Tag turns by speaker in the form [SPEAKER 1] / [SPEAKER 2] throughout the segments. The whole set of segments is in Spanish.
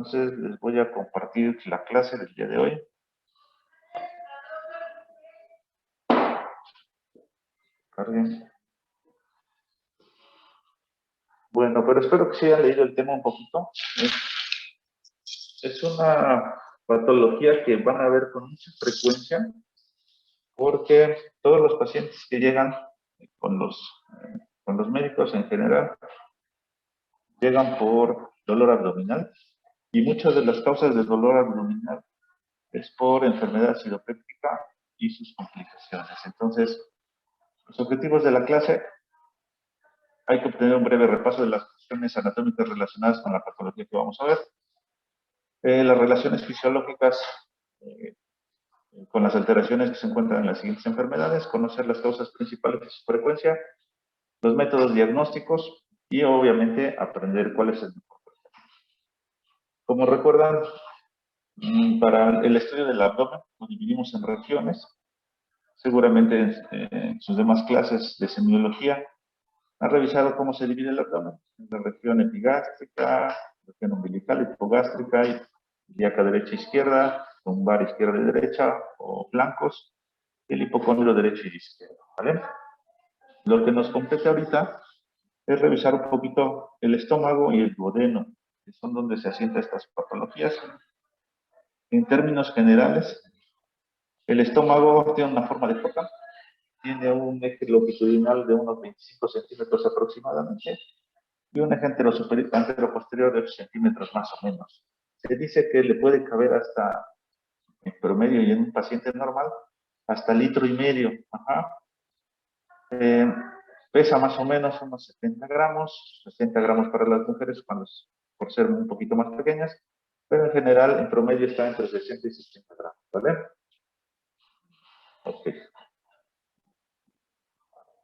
[SPEAKER 1] Entonces les voy a compartir la clase del día de hoy. Carguen. Bueno, pero espero que se hayan leído el tema un poquito. Es una patología que van a ver con mucha frecuencia porque todos los pacientes que llegan con los médicos en general llegan por dolor abdominal y muchas de las causas de dolor abdominal es por enfermedad sidopéptica y sus complicaciones. Entonces, los objetivos de la clase: hay que obtener un breve repaso de las cuestiones anatómicas relacionadas con la patología que vamos a ver, las relaciones fisiológicas con las alteraciones que se encuentran en las siguientes enfermedades, conocer las causas principales de su frecuencia, los métodos diagnósticos y obviamente aprender cuál es el mejor. Como recuerdan, para el estudio del abdomen lo dividimos en regiones. Seguramente en sus demás clases de semiología han revisado cómo se divide el abdomen: en la región epigástrica, región umbilical, hipogástrica, ilíaca derecha e izquierda, lumbar izquierda y derecha, o flancos, y el hipocóndrio derecho y izquierdo, ¿vale? Lo que nos compete ahorita es revisar un poquito el estómago y el duodeno, que son donde se asientan estas patologías. En términos generales, el estómago tiene una forma de copa, tiene un eje longitudinal de unos 25 centímetros aproximadamente, y un eje antero-posterior de 8 centímetros más o menos. Se dice que le puede caber hasta, en promedio y en un paciente normal, hasta 1,5 litros. Ajá. Pesa más o menos unos 70 gramos, 60 gramos para las mujeres, por ser un poquito más pequeñas, pero en general, en promedio, está entre 60 y 60 gramos, ¿vale? Ok.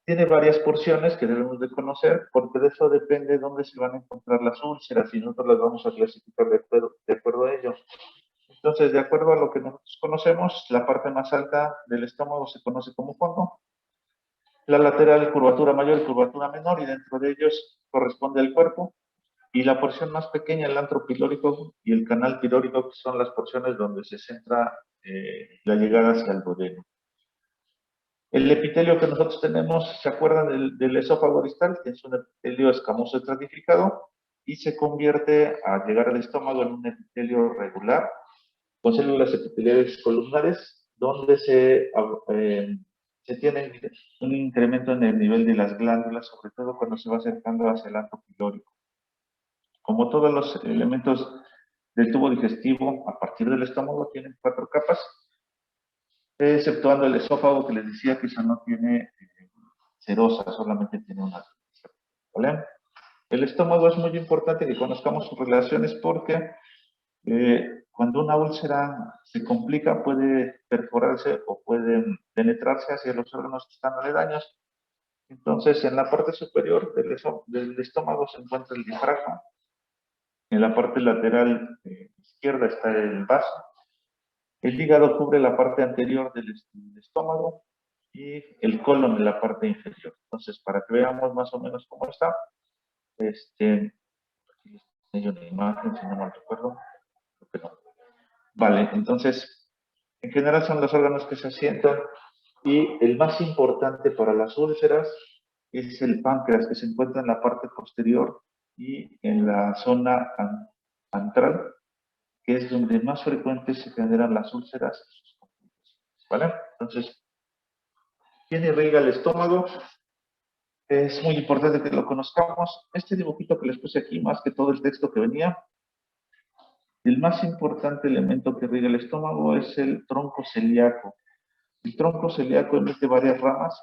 [SPEAKER 1] Tiene varias porciones que debemos de conocer, porque de eso depende dónde se van a encontrar las úlceras, y nosotros las vamos a clasificar de acuerdo a ello. Entonces, de acuerdo a lo que nosotros conocemos, la parte más alta del estómago se conoce como fondo, la lateral curvatura mayor y curvatura menor, y dentro de ellos corresponde al cuerpo, y la porción más pequeña, el antro pilórico y el canal pilórico, que son las porciones donde se centra la llegada hacia el duodeno. El epitelio que nosotros tenemos, ¿se acuerdan del esófago distal? Que es un epitelio escamoso estratificado y se convierte al llegar al estómago en un epitelio regular con células epiteliales columnares, donde se tiene un incremento en el nivel de las glándulas, sobre todo cuando se va acercando hacia el antro pilórico. Como todos los elementos del tubo digestivo, a partir del estómago tienen 4 capas, exceptuando el esófago, que les decía que eso no tiene serosa, solamente tiene una. ¿Vale? El estómago es muy importante que conozcamos sus relaciones, porque cuando una úlcera se complica, puede perforarse o puede penetrarse hacia los órganos que están aledaños. Entonces, en la parte superior del estómago se encuentra el diafragma. En la parte lateral izquierda está el vaso. El hígado cubre la parte anterior del estómago y el colon en la parte inferior. Entonces, para que veamos más o menos cómo está, aquí hay una imagen, si no mal recuerdo. Creo que no. Vale, entonces, en general son los órganos que se asientan, y el más importante para las úlceras es el páncreas, que se encuentra en la parte posterior y en la zona antral, que es donde más frecuentes se generan las úlceras, ¿vale? Entonces, ¿quién irriga el estómago? Es muy importante que lo conozcamos. Este dibujito que les puse aquí, más que todo el texto que venía, el más importante elemento que irriga el estómago es el tronco celíaco. El tronco celíaco emite varias ramas.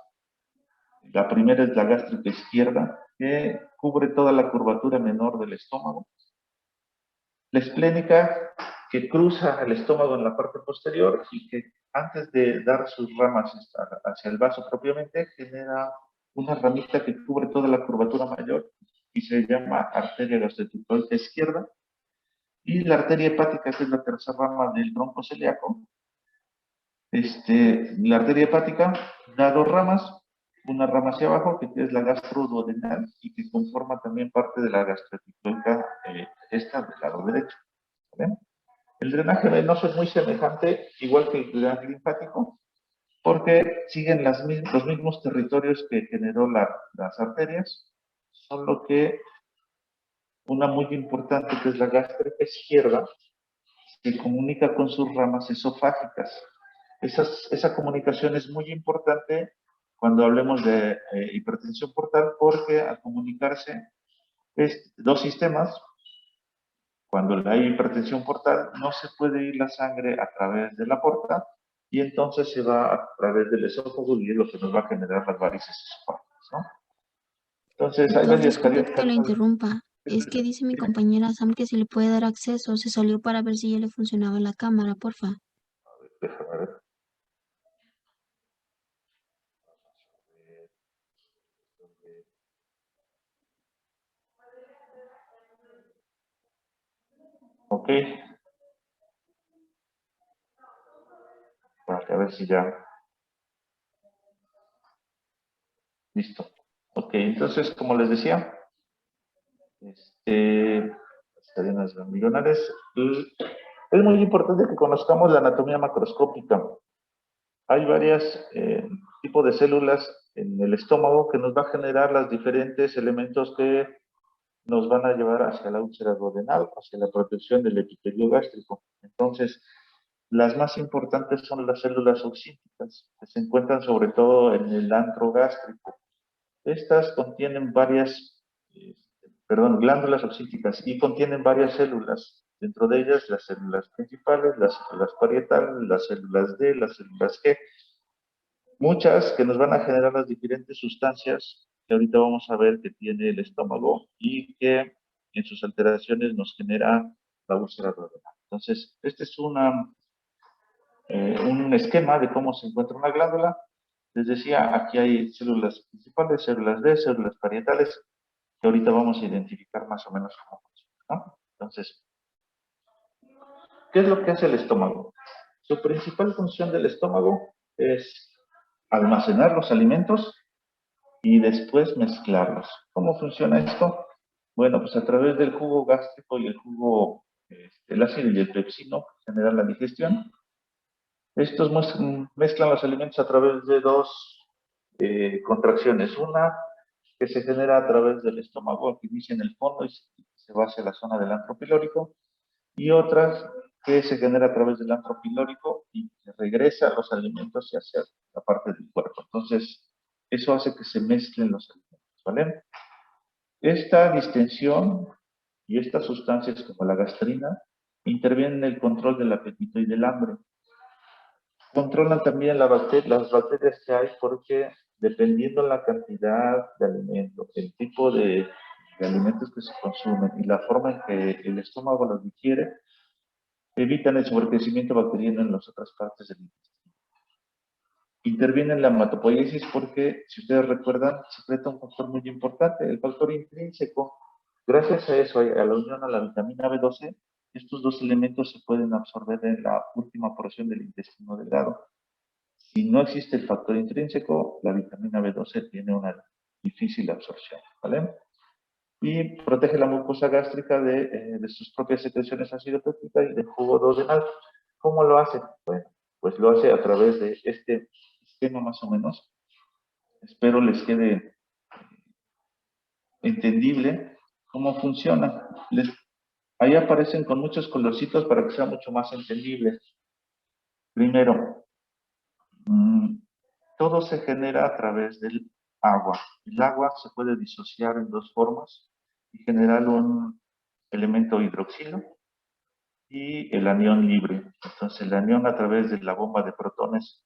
[SPEAKER 1] La primera es la gástrica izquierda, que cubre toda la curvatura menor del estómago. La esplénica, que cruza el estómago en la parte posterior y que, antes de dar sus ramas hacia el vaso propiamente, genera una ramita que cubre toda la curvatura mayor y se llama arteria gastroenterótica izquierda. Y la arteria hepática, que es la tercera rama del tronco celíaco. La arteria hepática da 2 ramas, una rama hacia abajo, que es la gastroduodenal, y que conforma también parte de la gastroenterótica, esta del lado derecho. El drenaje venoso es muy semejante, igual que el drenaje linfático, porque siguen los mismos territorios que generó las arterias, solo que una muy importante, que es la gástrica izquierda, se comunica con sus ramas esofágicas. Esa comunicación es muy importante cuando hablemos de hipertensión portal, porque al comunicarse dos sistemas, cuando hay hipertensión portal, no se puede ir la sangre a través de la porta y entonces se va a través del esófago y es lo que nos va a generar las varices esofágicas, ¿no? Entonces, hay
[SPEAKER 2] Doctor,
[SPEAKER 1] varias
[SPEAKER 2] disculpe que lo
[SPEAKER 1] causas.
[SPEAKER 2] interrumpa. Es que dice mi compañera Sam que si le puede dar acceso, se salió para ver si ya le funcionaba la cámara, porfa.
[SPEAKER 1] Déjame ver. Ok, para que a ver si ya. Listo. Ok, entonces, como les decía, las cadenas ganglionares, es muy importante que conozcamos la anatomía macroscópica. Hay varios tipos de células en el estómago que nos va a generar los diferentes elementos que nos van a llevar hacia la úlcera duodenal, hacia la protección del epitelio gástrico. Entonces, las más importantes son las células oxíticas, que se encuentran sobre todo en el antro gástrico. Estas contienen glándulas oxíticas y contienen varias células. Dentro de ellas, las células principales, las células parietales, las células D, las células G. Muchas que nos van a generar las diferentes sustancias que ahorita vamos a ver que tiene el estómago y que en sus alteraciones nos genera la úlcera duodenal. Entonces, este es un esquema de cómo se encuentra una glándula. Les decía, aquí hay células principales, células D, células parietales, que ahorita vamos a identificar más o menos cómo funciona, ¿no? Entonces, ¿qué es lo que hace el estómago? Su principal función del estómago es almacenar los alimentos y después mezclarlos. ¿Cómo funciona esto? Bueno, pues a través del jugo gástrico y el jugo, el ácido y el pepsino que generan la digestión. Estos mezclan los alimentos a través de dos contracciones. Una que se genera a través del estómago, que inicia en el fondo y se va hacia la zona del antro pilórico, y otras que se genera a través del antro pilórico y que regresa los alimentos hacia la parte del cuerpo. Entonces, eso hace que se mezclen los alimentos, ¿vale? Esta distensión y estas sustancias como la gastrina intervienen en el control del apetito y del hambre. Controlan también las bacterias que hay porque dependiendo la cantidad de alimentos, el tipo de alimentos que se consumen y la forma en que el estómago los digiere, evitan el sobrecrecimiento bacteriano en las otras partes del intestino. Interviene en la hematopoiesis porque, si ustedes recuerdan, secreta un factor muy importante, el factor intrínseco. Gracias a eso, a la unión a la vitamina B12, estos dos elementos se pueden absorber en la última porción del intestino delgado. Si no existe el factor intrínseco, la vitamina B12 tiene una difícil absorción, ¿vale? Y protege la mucosa gástrica de sus propias secreciones ácido pépticas y del jugo duodenal. ¿Cómo lo hace? Bueno, pues lo hace a través de este esquema más o menos. Espero les quede entendible cómo funciona. Ahí aparecen con muchos colorcitos para que sea mucho más entendible. Primero, todo se genera a través del agua. El agua se puede disociar en dos formas y generar un elemento hidroxilo y el anión libre. Entonces, el anión a través de la bomba de protones,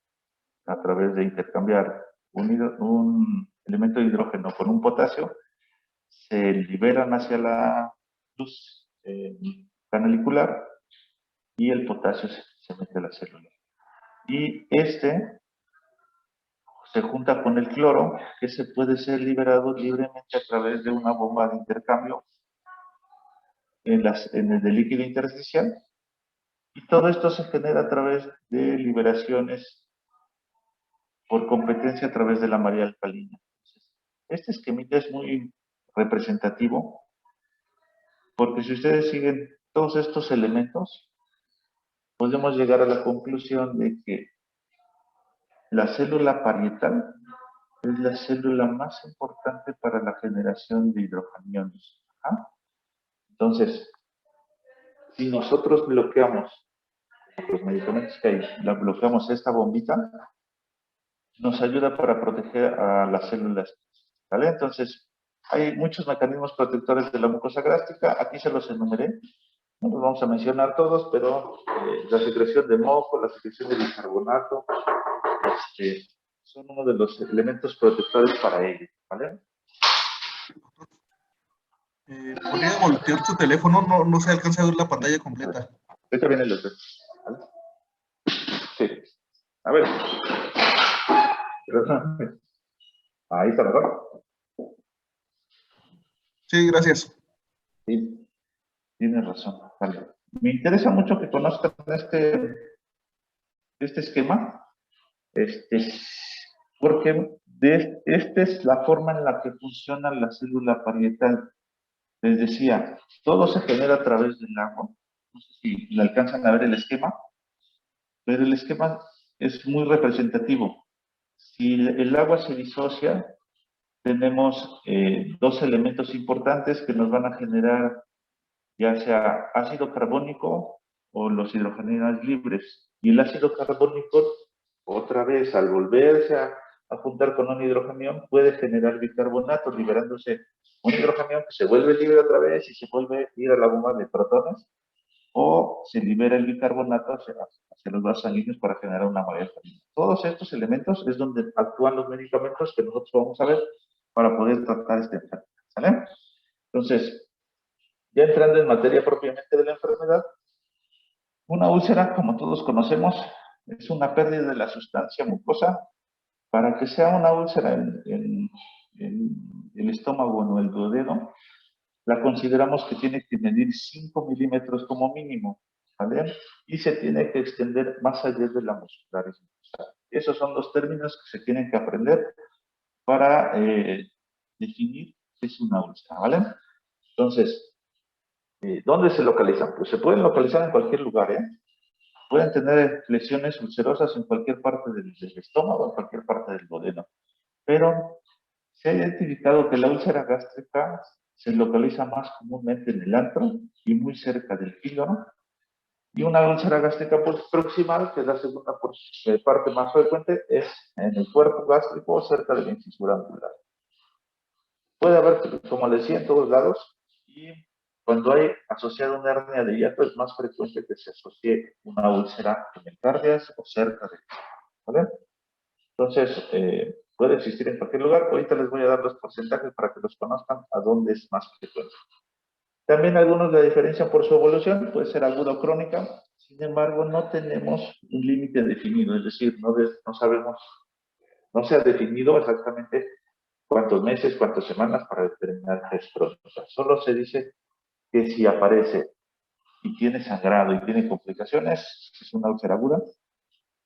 [SPEAKER 1] a través de intercambiar un elemento de hidrógeno con un potasio, se liberan hacia la luz canalicular y el potasio se mete a la célula. Y este se junta con el cloro, que se puede ser liberado libremente a través de una bomba de intercambio en el líquido intersticial. Y todo esto se genera a través de liberaciones por competencia a través de la marea alcalina. Entonces, este esquemita es muy representativo porque si ustedes siguen todos estos elementos, podemos llegar a la conclusión de que la célula parietal es la célula más importante para la generación de hidrogeniones. Ajá. Entonces, si nosotros bloqueamos los medicamentos que hay, la bloqueamos esta bombita, nos ayuda para proteger a las células, ¿vale? Entonces, hay muchos mecanismos protectores de la mucosa gástrica, aquí se los enumeré, no los vamos a mencionar todos, pero la secreción de moco, la secreción de bicarbonato, son uno de los elementos protectores para ello, ¿vale?
[SPEAKER 3] ¿Podría voltear tu teléfono? No se alcanza a ver la pantalla completa.
[SPEAKER 1] Ahorita viene el otro, ¿vale? Sí. A ver. Ahí está, ¿verdad?
[SPEAKER 3] Sí, gracias.
[SPEAKER 1] Sí, tienes razón. Vale. Me interesa mucho que conozcan este esquema, porque esta es la forma en la que funciona la célula parietal. Les decía, todo se genera a través del agua. No sé si le alcanzan a ver el esquema, pero el esquema es muy representativo. Si el agua se disocia, tenemos dos elementos importantes que nos van a generar ya sea ácido carbónico o los hidrogenados libres. Y el ácido carbónico, otra vez, al volverse a juntar con un hidrogenión, puede generar bicarbonato, liberándose un hidrogenión que se vuelve libre otra vez y se vuelve a ir a la bomba de protones, o se libera el bicarbonato hacia los vasos sanguíneos para generar una marea sanguínea. Todos estos elementos es donde actúan los medicamentos que nosotros vamos a ver para poder tratar esta enfermedad. ¿Sale? Entonces, ya entrando en materia propiamente de la enfermedad, una úlcera, como todos conocemos, es una pérdida de la sustancia mucosa. Para que sea una úlcera en el estómago o en el duodeno, la consideramos que tiene que medir 5 milímetros como mínimo, ¿vale? Y se tiene que extender más allá de la muscularis mucosa. Esos son los términos que se tienen que aprender para definir qué es una úlcera, ¿vale? Entonces, ¿dónde se localizan? Pues se pueden localizar en cualquier lugar, ¿eh? Pueden tener lesiones ulcerosas en cualquier parte del estómago, en cualquier parte del duodeno. Pero se ha identificado que la úlcera gástrica se localiza más comúnmente en el antro y muy cerca del píloro. Y una úlcera gástrica proximal, que es la segunda parte más frecuente, es en el cuerpo gástrico cerca de la incisura angular. Puede haber, como les decía, en todos lados, y cuando hay asociado una hernia de hiato es más frecuente que se asocie una úlcera en el cardias o cerca de, ¿vale? Entonces, puede existir en cualquier lugar. Ahorita les voy a dar los porcentajes para que los conozcan a dónde es más frecuente. También algunos la diferencian por su evolución, puede ser aguda o crónica. Sin embargo, no tenemos un límite definido, es decir, no sabemos, no se ha definido exactamente cuántos meses, cuántas semanas para determinar qué es crónica. Solo se dice que si aparece y tiene sangrado y tiene complicaciones, es una úlcera aguda.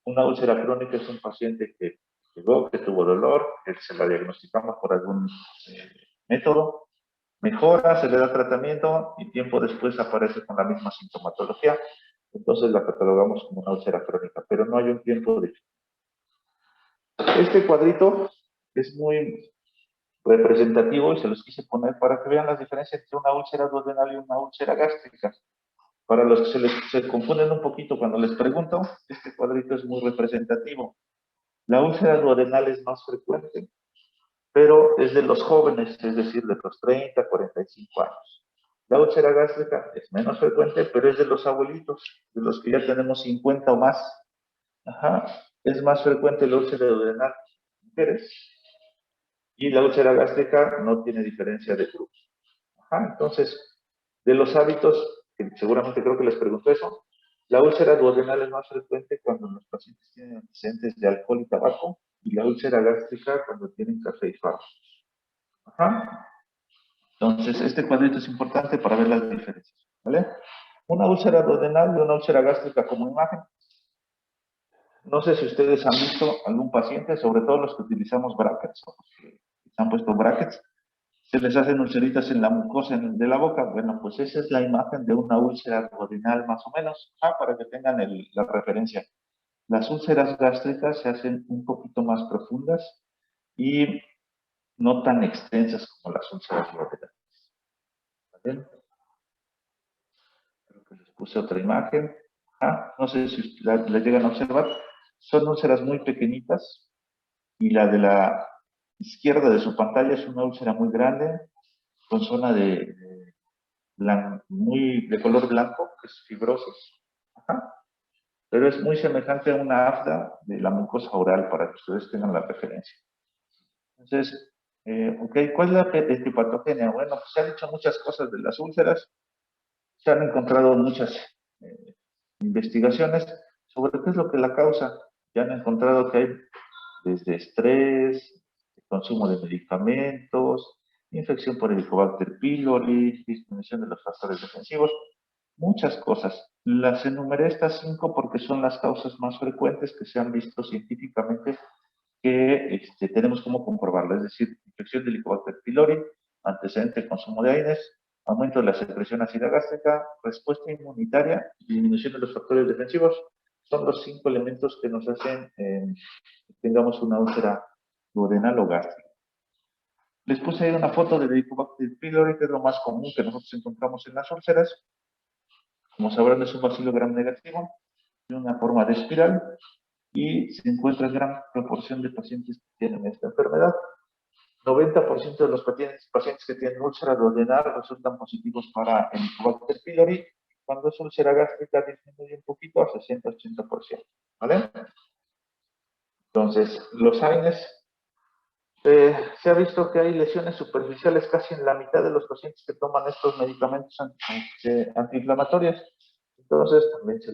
[SPEAKER 1] Una úlcera crónica es un paciente que llegó, que tuvo dolor, que se la diagnosticamos por algún método, mejora, se le da tratamiento y tiempo después aparece con la misma sintomatología. Entonces la catalogamos como una úlcera crónica, pero no hay un tiempo definido. Este cuadrito es muy representativo y se los quise poner para que vean las diferencias entre una úlcera duodenal y una úlcera gástrica. Para los que se confunden un poquito cuando les pregunto, este cuadrito es muy representativo. La úlcera duodenal es más frecuente, pero es de los jóvenes, es decir, de los 30 a 45 años. La úlcera gástrica es menos frecuente, pero es de los abuelitos, de los que ya tenemos 50 o más. Ajá. Es más frecuente la úlcera duodenal en mujeres, y la úlcera gástrica no tiene diferencia de grupo. Ajá. Entonces, de los hábitos, que seguramente creo que les pregunto eso, la úlcera duodenal es más frecuente cuando los pacientes tienen antecedentes de alcohol y tabaco, y la úlcera gástrica cuando tienen café y fármacos. Ajá. Entonces, este cuadrito es importante para ver las diferencias, ¿vale? Una úlcera duodenal y una úlcera gástrica como imagen. No sé si ustedes han visto algún paciente, sobre todo los que utilizamos brackets, o los que se han puesto brackets, se les hacen ulceritas en la mucosa de la boca. Bueno, pues esa es la imagen de una úlcera duodenal más o menos, para que tengan la referencia. Las úlceras gástricas se hacen un poquito más profundas y no tan extensas como las úlceras duodenales. ¿Vale? Creo que les puse otra imagen. No sé si la llegan a observar. Son úlceras muy pequeñitas y la de la izquierda de su pantalla es una úlcera muy grande con zona de color blanco, que es fibrosa. Pero es muy semejante a una afta de la mucosa oral para que ustedes tengan la referencia. Entonces, ¿cuál es la epipatogenia? Bueno, pues se han dicho muchas cosas de las úlceras, se han encontrado muchas investigaciones sobre qué es lo que la causa. Ya han encontrado que hay desde estrés, consumo de medicamentos, infección por Helicobacter pylori, disminución de los factores defensivos, muchas cosas. Las enumeré estas 5 porque son las causas más frecuentes que se han visto científicamente que tenemos como comprobarlo, es decir, infección de Helicobacter pylori, antecedente de consumo de AINES, aumento de la secreción ácida gástrica, respuesta inmunitaria y disminución de los factores defensivos. Son los 5 elementos que nos hacen que tengamos una úlcera duodenal o gástrica. Les puse ahí una foto de Helicobacter pylori, que es lo más común que nosotros encontramos en las úlceras. Como sabrán, es un bacilo gram negativo, de una forma de espiral, y se encuentra en gran proporción de pacientes que tienen esta enfermedad. 90% de los pacientes que tienen úlcera duodenal resultan positivos para Helicobacter pylori. Cuando es úlcera gástrica disminuye un poquito a 60-80%. ¿Vale? Entonces, los AINES, se ha visto que hay lesiones superficiales casi en la mitad de los pacientes que toman estos medicamentos antiinflamatorios. Entonces, también se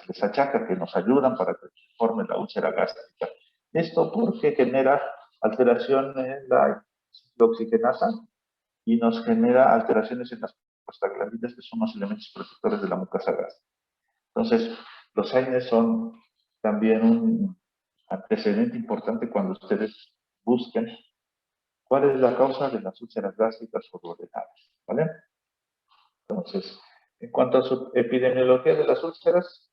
[SPEAKER 1] les achaca que nos ayudan para que se forme la úlcera gástrica. Esto porque genera alteración en la oxigenasa y nos genera alteraciones en las prostaglandinas, que son los elementos protectores de la mucosa gástrica. Entonces, los AINES son también un antecedente importante cuando ustedes busquen cuál es la causa de las úlceras gástricas o duodenales, ¿vale? Entonces, en cuanto a su epidemiología de las úlceras,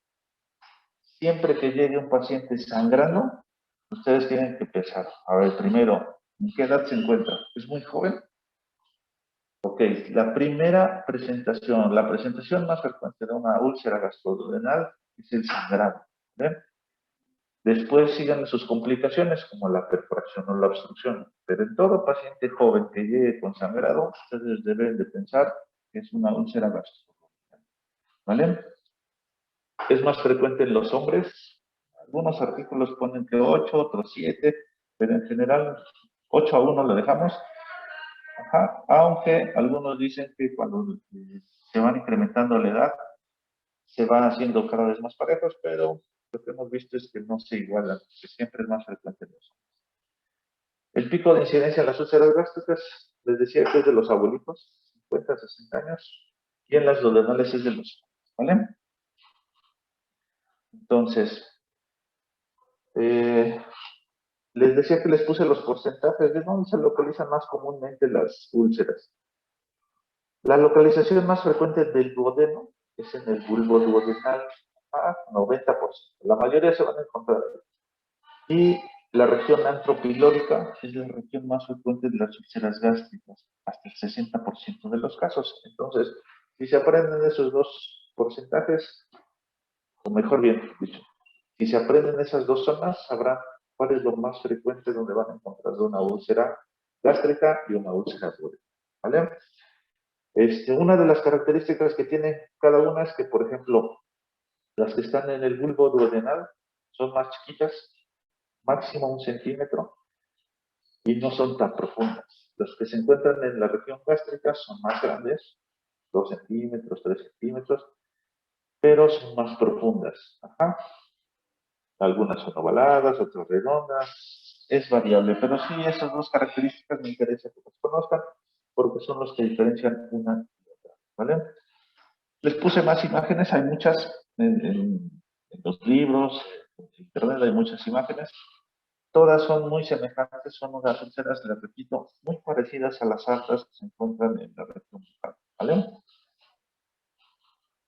[SPEAKER 1] siempre que llegue un paciente sangrando, ustedes tienen que pensar, a ver, primero, ¿en qué edad se encuentra? ¿Es muy joven? Ok, la primera presentación, la presentación más frecuente de una úlcera gastroduodenal es el sangrado. ¿Ven? Después siguen sus complicaciones como la perforación o la obstrucción. Pero en todo paciente joven que llegue con sangrado, ustedes deben de pensar que es una úlcera gastroduodenal. ¿Vale? Es más frecuente en los hombres. Algunos artículos ponen que 8, otros 7, pero en general 8-1 lo dejamos. Aunque algunos dicen que cuando se van incrementando la edad, se van haciendo cada vez más parejos, pero lo que hemos visto es que no se igualan, que siempre es más frecuente en los hombres. El pico de incidencia en las úlceras gástricas, les decía que es de los abuelitos, 50, 60 años, y en las duodenales es de los, ¿vale? Entonces, les decía que les puse los porcentajes de dónde se localizan más comúnmente las úlceras. La localización más frecuente del duodeno es en el bulbo duodenal, a 90%. La mayoría se van a encontrar ahí. Y la región antropilórica es la región más frecuente de las úlceras gástricas, hasta el 60% de los casos. Entonces, si se aprenden esos dos porcentajes, o mejor bien dicho, si se aprenden esas dos zonas, sabrán cuál es lo más frecuente donde van a encontrar una úlcera gástrica y una úlcera duodenal. ¿Vale? Una de las características que tiene cada una es que, por ejemplo, las que están en el bulbo duodenal son más chiquitas, máximo 1 centímetro, y no son tan profundas. Las que se encuentran en la región gástrica son más grandes, 2 centímetros, 3 centímetros, pero son más profundas. Algunas son ovaladas, otras redondas, es variable, pero sí, esas dos características me interesa que las conozcan, porque son los que diferencian una y otra, ¿vale? Les puse más imágenes, hay muchas en los libros, en internet hay muchas imágenes. Todas son muy semejantes, son unas úlceras, les repito, muy parecidas a las aftas que se encuentran en la región bucal, ¿vale?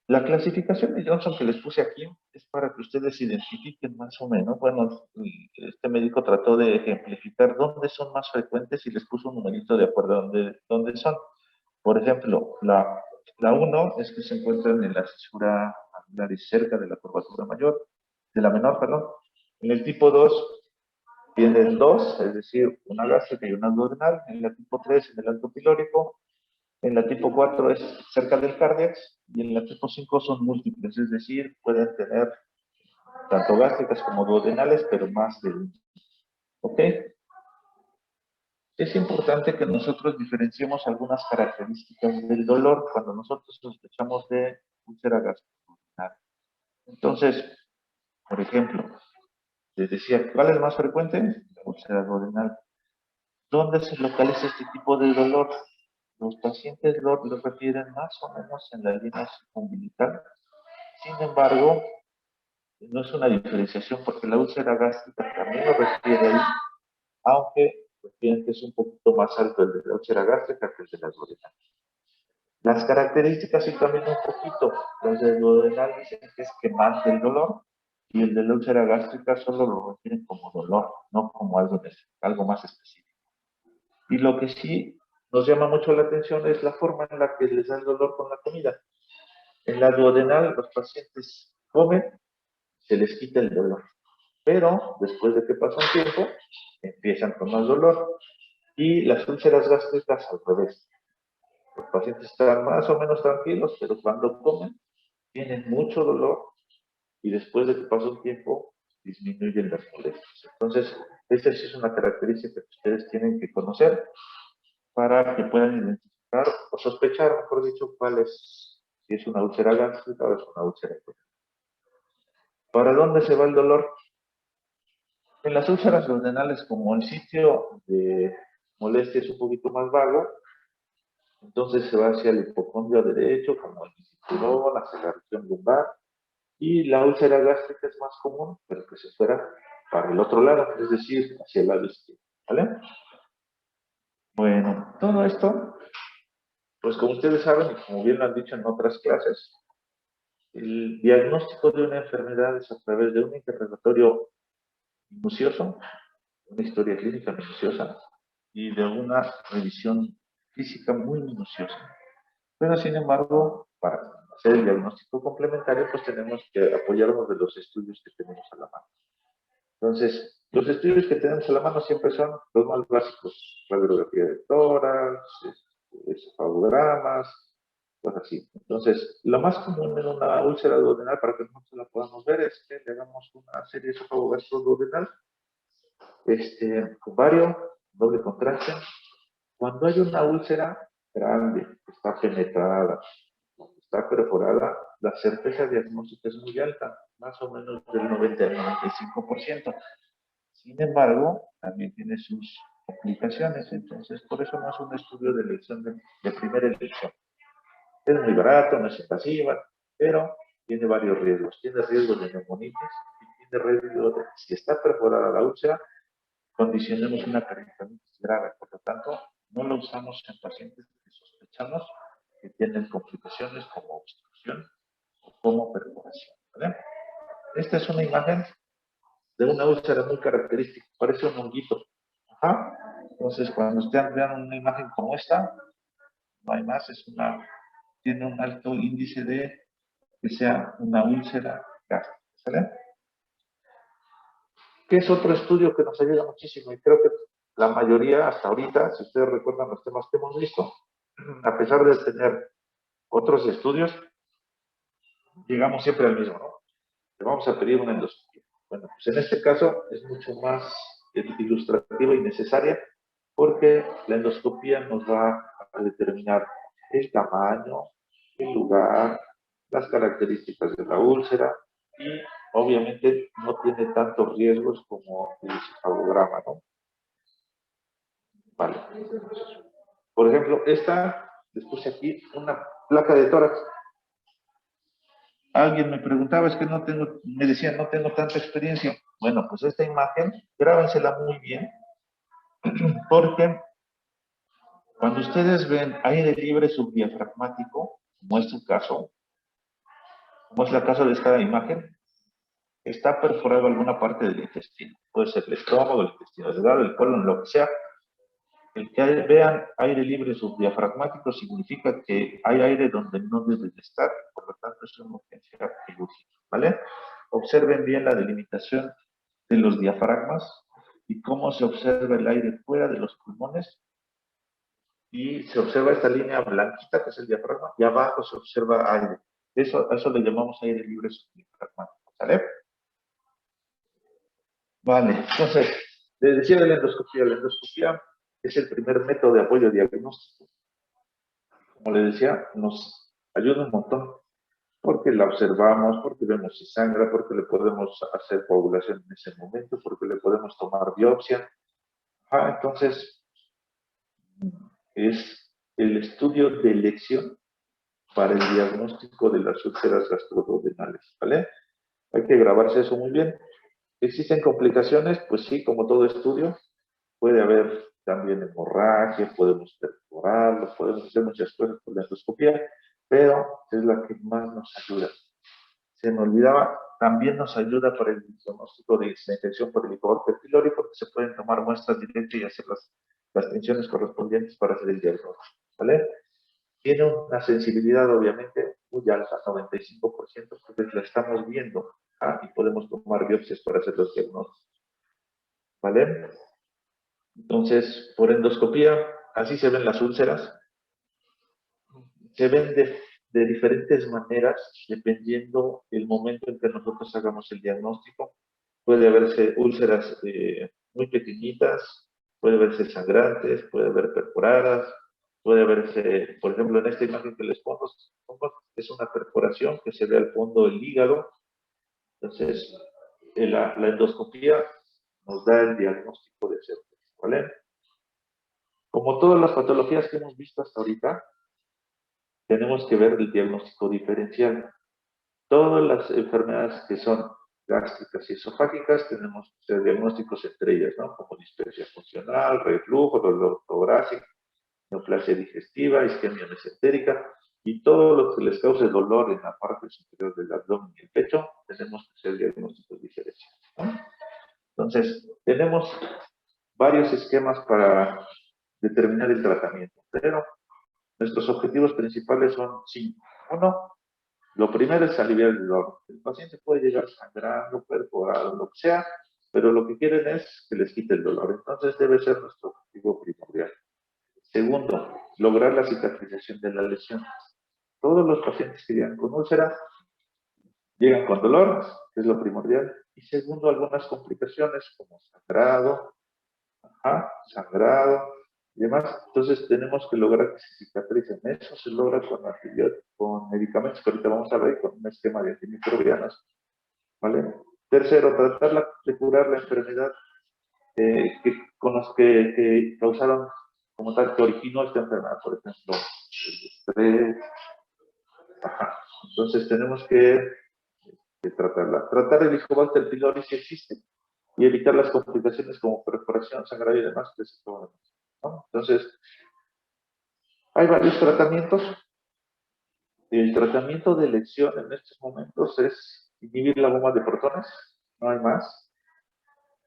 [SPEAKER 1] La clasificación de Johnson que les puse aquí es para que ustedes identifiquen más o menos. Bueno, este médico trató de ejemplificar dónde son más frecuentes y les puso un numerito de acuerdo a dónde son. Por ejemplo, la 1 es que se encuentran en la fisura anular y cerca de la curvatura mayor, de la menor, perdón. En el tipo 2 tienen dos, es decir, una gástrica y una duodenal. En la tipo 3 en el alto pilórico. En la tipo 4 es cerca del cárdiax y en la tipo 5 son múltiples, es decir, pueden tener tanto gástricas como duodenales, pero más de uno. ¿Ok? Es importante que nosotros diferenciemos algunas características del dolor cuando nosotros sospechamos de úlcera gastroduodenal. Entonces, por ejemplo, les decía, ¿cuál es más frecuente? La úlcera duodenal. ¿Dónde se localiza este tipo de dolor? Los pacientes lo refieren más o menos en la línea umbilical. Sin embargo, no es una diferenciación porque la úlcera gástrica también lo refiere ahí, aunque refieren que es un poquito más alto el de la úlcera gástrica que el de la duodenal. Las características sí cambian un poquito. Los de duodenal dicen que es quemante el dolor y el de la úlcera gástrica solo lo refieren como dolor, no como algo más específico. Y lo que sí nos llama mucho la atención es la forma en la que les da el dolor con la comida. En la duodenal los pacientes comen, se les quita el dolor. Pero después de que pasa un tiempo, empiezan con más dolor. Y las úlceras gástricas al revés. Los pacientes están más o menos tranquilos, pero cuando comen, tienen mucho dolor y después de que pasa un tiempo, disminuyen las molestias. Entonces, esa sí es una característica que ustedes tienen que conocer para que puedan identificar o sospechar, mejor dicho, cuál es, si es una úlcera gástrica o es una úlcera duodenal. ¿Para dónde se va el dolor? En las úlceras duodenales, como el sitio de molestia es un poquito más vago, entonces se va hacia el hipocondrio derecho, como el cinturón, hacia la región lumbar, y la úlcera gástrica es más común, pero que se fuera para el otro lado, es decir, hacia el lado izquierdo, ¿vale? Bueno, todo esto, pues como ustedes saben, y como bien lo han dicho en otras clases, el diagnóstico de una enfermedad es a través de un interrogatorio minucioso, una historia clínica minuciosa y de una revisión física muy minuciosa. Pero sin embargo, para hacer el diagnóstico complementario, pues tenemos que apoyarnos de los estudios que tenemos a la mano. Entonces, los estudios que tenemos a la mano siempre son los más básicos: radiografía de tórax, esofagogramas, cosas así. Entonces, lo más común en una úlcera duodenal, para que nosotros la podamos ver, es que le hagamos una serie de esofagogastro-duodenal, ovario, doble contraste. Cuando hay una úlcera grande, que está penetrada, que está perforada, la certeza diagnóstica es muy alta, más o menos del 90 al 95%. Sin embargo, también tiene sus complicaciones, entonces por eso no es un estudio de elección de primera elección. Es muy barato, no es invasiva, pero tiene varios riesgos. Tiene riesgo de neumonitis y tiene riesgo de, si está perforada la úlcera, condicionemos una peritonitis grave. Por lo tanto, no lo usamos en pacientes que sospechamos que tienen complicaciones como obstrucción o como perforación, ¿vale? Esta es una imagen de una úlcera muy característica, parece un honguito. Ajá. Entonces, cuando ustedes vean una imagen como esta, no hay más, tiene un alto índice de que sea una úlcera gástrica, ¿sale? Que es otro estudio que nos ayuda muchísimo y creo que la mayoría hasta ahorita, si ustedes recuerdan los temas que hemos visto, a pesar de tener otros estudios, llegamos siempre al mismo, ¿no? Le vamos a pedir una endoscopia. Bueno, pues en este caso es mucho más ilustrativa y necesaria porque la endoscopia nos va a determinar el tamaño, el lugar, las características de la úlcera y obviamente no tiene tantos riesgos como el encefalograma, ¿no? Vale. Por ejemplo, esta, les puse aquí una placa de tórax. Alguien me preguntaba, es que no tengo, me decía, no tengo tanta experiencia. Bueno, pues esta imagen, grábensela muy bien, porque cuando ustedes ven aire libre subdiafragmático, como es su caso, como es el caso de esta imagen, está perforado alguna parte del intestino. Puede ser el estómago, el intestino delgado, el colon, lo que sea. El que vean aire libre subdiafragmático significa que hay aire donde no debe de estar, por lo tanto es una urgencia quirúrgica, ¿vale? Observen bien la delimitación de los diafragmas y cómo se observa el aire fuera de los pulmones, y se observa esta línea blanquita que es el diafragma y abajo se observa aire. A eso le llamamos aire libre subdiafragmático, ¿sale? Vale, entonces, les decía de la endoscopía. La endoscopía es el primer método de apoyo diagnóstico. Como les decía, nos ayuda un montón porque la observamos, porque vemos si sangra, porque le podemos hacer coagulación en ese momento, porque le podemos tomar biopsia. Entonces, es el estudio de elección para el diagnóstico de las úlceras gastroduodenales, ¿vale? Hay que grabarse eso muy bien. ¿Existen complicaciones? Pues sí, como todo estudio, puede haber también hemorragia, podemos perforarlo, podemos hacer muchas cosas con la endoscopía, pero es la que más nos ayuda. Se me olvidaba, también nos ayuda para el diagnóstico de la infección por el Helicobacter pylori, porque se pueden tomar muestras directas y hacer las tensiones correspondientes para hacer el diagnóstico, ¿vale? Tiene una sensibilidad obviamente muy alta, 95%, porque la estamos viendo, y podemos tomar biopsias para hacer los diagnósticos, ¿vale? Entonces, por endoscopía, así se ven las úlceras. Se ven de diferentes maneras, dependiendo del momento en que nosotros hagamos el diagnóstico. Puede haberse úlceras muy pequeñitas, puede verse sangrantes, puede haber perforadas, puede verse, por ejemplo, en esta imagen que les pongo, es una perforación que se ve al fondo del hígado. Entonces, la endoscopía nos da el diagnóstico de certeza, ¿vale? Como todas las patologías que hemos visto hasta ahorita, tenemos que ver el diagnóstico diferencial. Todas las enfermedades que son gástricas y esofágicas tenemos que hacer diagnósticos entre ellas, ¿no? Como displasia funcional, reflujo, dolor torácico, neoplasia digestiva, isquemia mesentérica, y todo lo que les cause dolor en la parte superior del abdomen y el pecho, tenemos que hacer diagnósticos diferenciales, ¿no? Entonces, tenemos varios esquemas para determinar el tratamiento, pero nuestros objetivos principales son 5. Uno, lo primero es aliviar el dolor. El paciente puede llegar sangrando, perforado, lo que sea, pero lo que quieren es que les quite el dolor. Entonces debe ser nuestro objetivo primordial. Segundo, lograr la cicatrización de la lesión. Todos los pacientes que llegan con úlcera llegan con dolor, que es lo primordial. Y segundo, algunas complicaciones como sangrado, sangrado y demás. Entonces tenemos que lograr que se cicatricen. Eso se logra con antibióticos, con medicamentos que ahorita vamos a ver, con un esquema de antimicrobianos, ¿vale? Tercero, tratar de curar la enfermedad con los que causaron, como tal, que originó esta enfermedad, por ejemplo, el estrés. Entonces tenemos que tratarla. Tratar el Helicobacter pylori si existe y evitar las complicaciones como perforación, sangrado y demás, ¿no? Entonces, hay varios tratamientos. El tratamiento de elección en estos momentos es inhibir la bomba de protones, no hay más.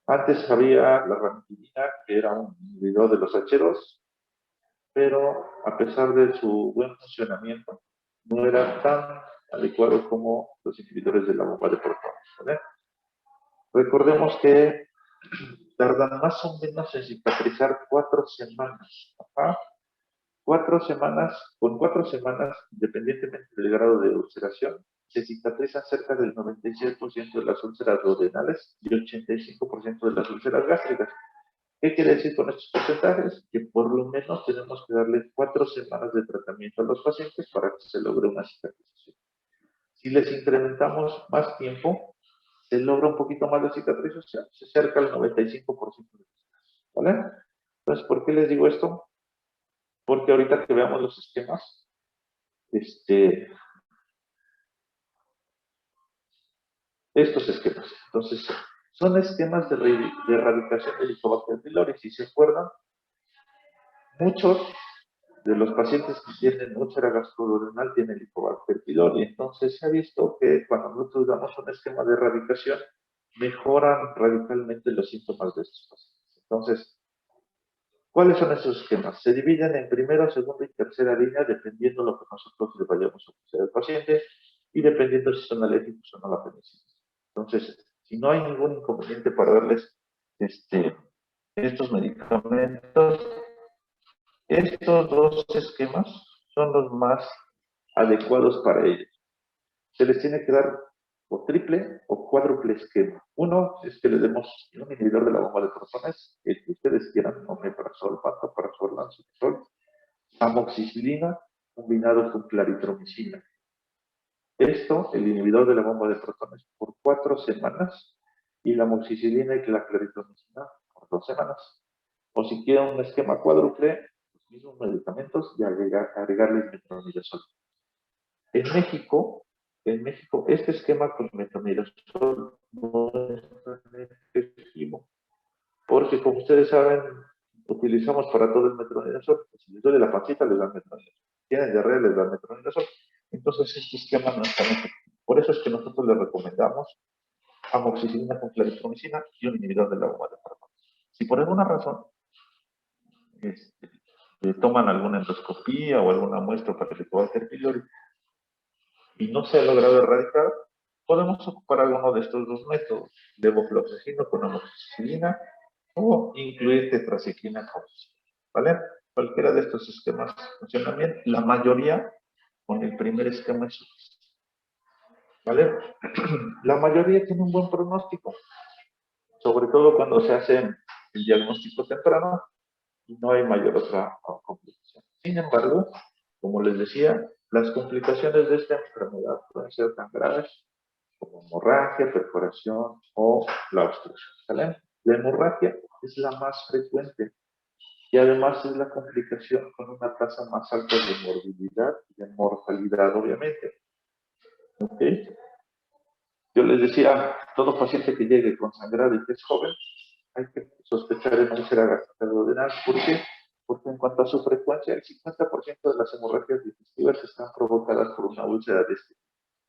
[SPEAKER 1] Antes había la ranitidina, que era un inhibidor de los H2, pero a pesar de su buen funcionamiento, no era tan adecuado como los inhibidores de la bomba de protones, ¿vale? Recordemos que tardan más o menos en cicatrizar 4 semanas. 4 semanas, con 4 semanas, independientemente del grado de ulceración, se cicatrizan cerca del 96% de las úlceras duodenales y 85% de las úlceras gástricas. ¿Qué quiere decir con estos porcentajes? Que por lo menos tenemos que darle 4 semanas de tratamiento a los pacientes para que se logre una cicatrización. Si les incrementamos más tiempo, se logra un poquito más de cicatrización, se acerca al 95% de los casos, ¿vale? Entonces, ¿por qué les digo esto? Porque ahorita que veamos los esquemas, estos esquemas. Entonces, Son esquemas de erradicación del Helicobacter pylori. Si se acuerdan, muchos de los pacientes que tienen úlcera gastroduodenal tienen Helicobacter pylori. Entonces se ha visto que cuando nosotros damos un esquema de erradicación, mejoran radicalmente los síntomas de estos pacientes. Entonces, ¿cuáles son esos esquemas? Se dividen en primera, segunda y tercera línea, dependiendo de lo que nosotros le vayamos a ofrecer al paciente y dependiendo si son alérgicos o no a la penicilina. Entonces, si no hay ningún inconveniente para darles estos medicamentos, estos dos esquemas son los más adecuados para ellos. Se les tiene que dar o triple o cuádruple esquema. Uno es que le demos un inhibidor de la bomba de protones, el que ustedes quieran, omeprazol, pantoprazol, lansoprazol, amoxicilina combinado con claritromicina. Esto, el inhibidor de la bomba de protones, por 4 semanas y la amoxicilina y la claritromicina por 2 semanas. O si quieren un esquema cuádruple, los mismos medicamentos y agregarles metronidazol. En México, este esquema con metronidazol no es tan efectivo, porque como ustedes saben, utilizamos para todo el metronidazol. Si les duele la pancita, les dan metronidazol. Si tienen diarrea, les dan metronidazol. Entonces, este esquema no es tan efectivo. Por eso es que nosotros les recomendamos amoxicilina con claritromicina y un inhibidor de la bomba de protones. Si por alguna razón toman alguna endoscopía o alguna muestra para el Helicobacter pylori y no se ha logrado erradicar, podemos ocupar alguno de estos dos métodos, levofloxacino con amoxicilina o incluir tetraciclina con, ¿vale? Cualquiera de estos esquemas funciona bien. La mayoría con el primer esquema es suficiente, ¿vale? La mayoría tiene un buen pronóstico, sobre todo cuando se hace el diagnóstico temprano y no hay mayor otra complicación. Sin embargo, como les decía, las complicaciones de esta enfermedad pueden ser tan graves como hemorragia, perforación o la obstrucción, ¿vale? La hemorragia es la más frecuente y además es la complicación con una tasa más alta de morbilidad y de mortalidad, obviamente. ¿Ok? Yo les decía, todo paciente que llegue con sangrado y que es joven, hay que sospechar en úlcera gastroduodenal. ¿Por qué? Porque en cuanto a su frecuencia, el 50% de las hemorragias digestivas están provocadas por una úlcera de este tipo,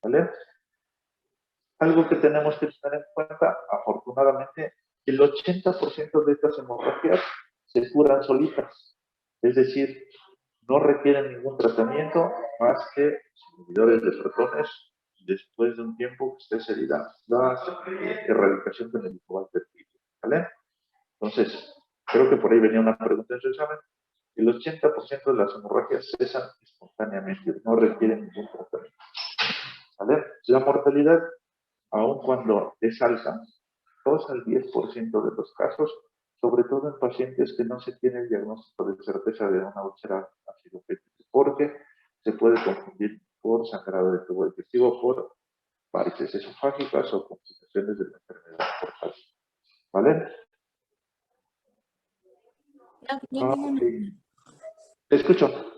[SPEAKER 1] ¿vale? Algo que tenemos que tener en cuenta, afortunadamente, el 80% de estas hemorragias se curan solitas. Es decir, no requieren ningún tratamiento más que inhibidores de protones. Después de un tiempo, usted se dirá la erradicación con el Helicobacter pylori, ¿vale? Entonces, creo que por ahí venía una pregunta en su examen. El 80% de las hemorragias cesan espontáneamente, no requieren ningún tratamiento, ¿vale? La mortalidad, aun cuando es alta, 2 al 10% de los casos, sobre todo en pacientes que no se tiene el diagnóstico de certeza de una úlcera acidopética, porque se puede confundir por sangrado de tubo digestivo, por varices esofágicas o complicaciones de la enfermedad portal, ¿vale?
[SPEAKER 4] Yo tengo una
[SPEAKER 1] Okay. Te escucho.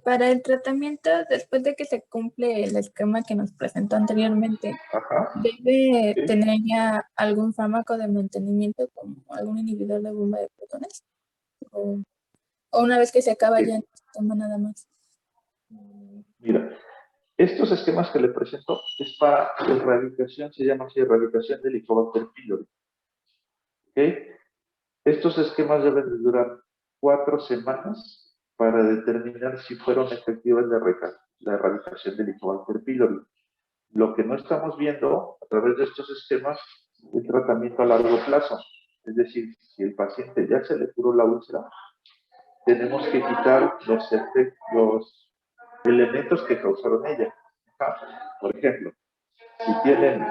[SPEAKER 4] Para el tratamiento, después de que se cumple el esquema que nos presentó anteriormente,
[SPEAKER 1] Ajá.
[SPEAKER 4] ¿debe
[SPEAKER 1] Sí.
[SPEAKER 4] tener ya algún fármaco de mantenimiento, como algún inhibidor de bomba de protones? ¿O una vez que se acaba ya no se toma nada más?
[SPEAKER 1] Mira, estos esquemas que le presento es para erradicación, se llama así, erradicación del Helicobacter pylori. ¿Ok? Estos esquemas deben de durar 4 semanas para determinar si fueron efectivas la erradicación del Helicobacter pylori. Lo que no estamos viendo a través de estos esquemas es el tratamiento a largo plazo. Es decir, si el paciente ya se le curó la úlcera, tenemos que quitar los elementos que causaron ella. Por ejemplo, si tienen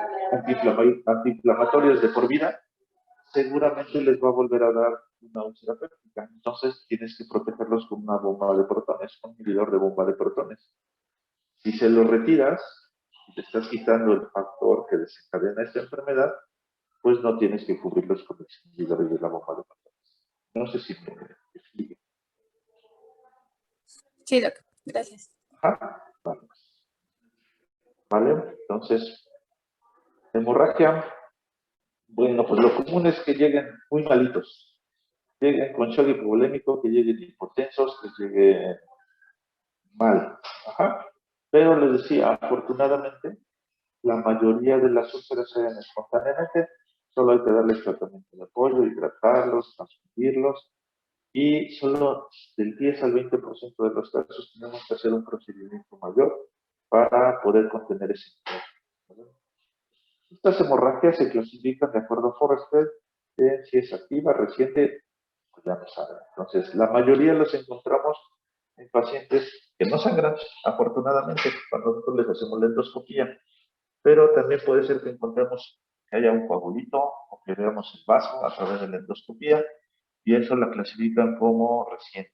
[SPEAKER 1] antiinflamatorios de por vida, seguramente les va a volver a dar una úlcera péptica. Entonces tienes que protegerlos con una bomba de protones, un inhibidor de bomba de protones. Si se lo retiras y te estás quitando el factor que desencadena esta enfermedad, pues no tienes que cubrirlos con los inhibidores de la bomba de protones. No sé si me explico.
[SPEAKER 4] Sí, doctor. Gracias.
[SPEAKER 1] Ajá. Vale. Entonces, hemorragia Bueno, pues lo común es que lleguen muy malitos. Lleguen con shock hipovolémico, que lleguen hipotensos, que lleguen mal. Ajá. Pero les decía, afortunadamente, la mayoría de las úlceras se dan espontáneamente. Solo hay que darles tratamiento de apoyo, hidratarlos, transfundirlos. Y solo del 10 al 20% de los casos tenemos que hacer un procedimiento mayor para poder contener ese nivel. Estas hemorragias se clasifican de acuerdo a Forrester en si es activa, reciente, pues ya no saben. Entonces, la mayoría los encontramos en pacientes que no sangran, afortunadamente, cuando nosotros les hacemos la endoscopía. Pero también puede ser que encontremos que haya un coagulito o que veamos el vaso a través de la endoscopía y eso la clasifican como reciente.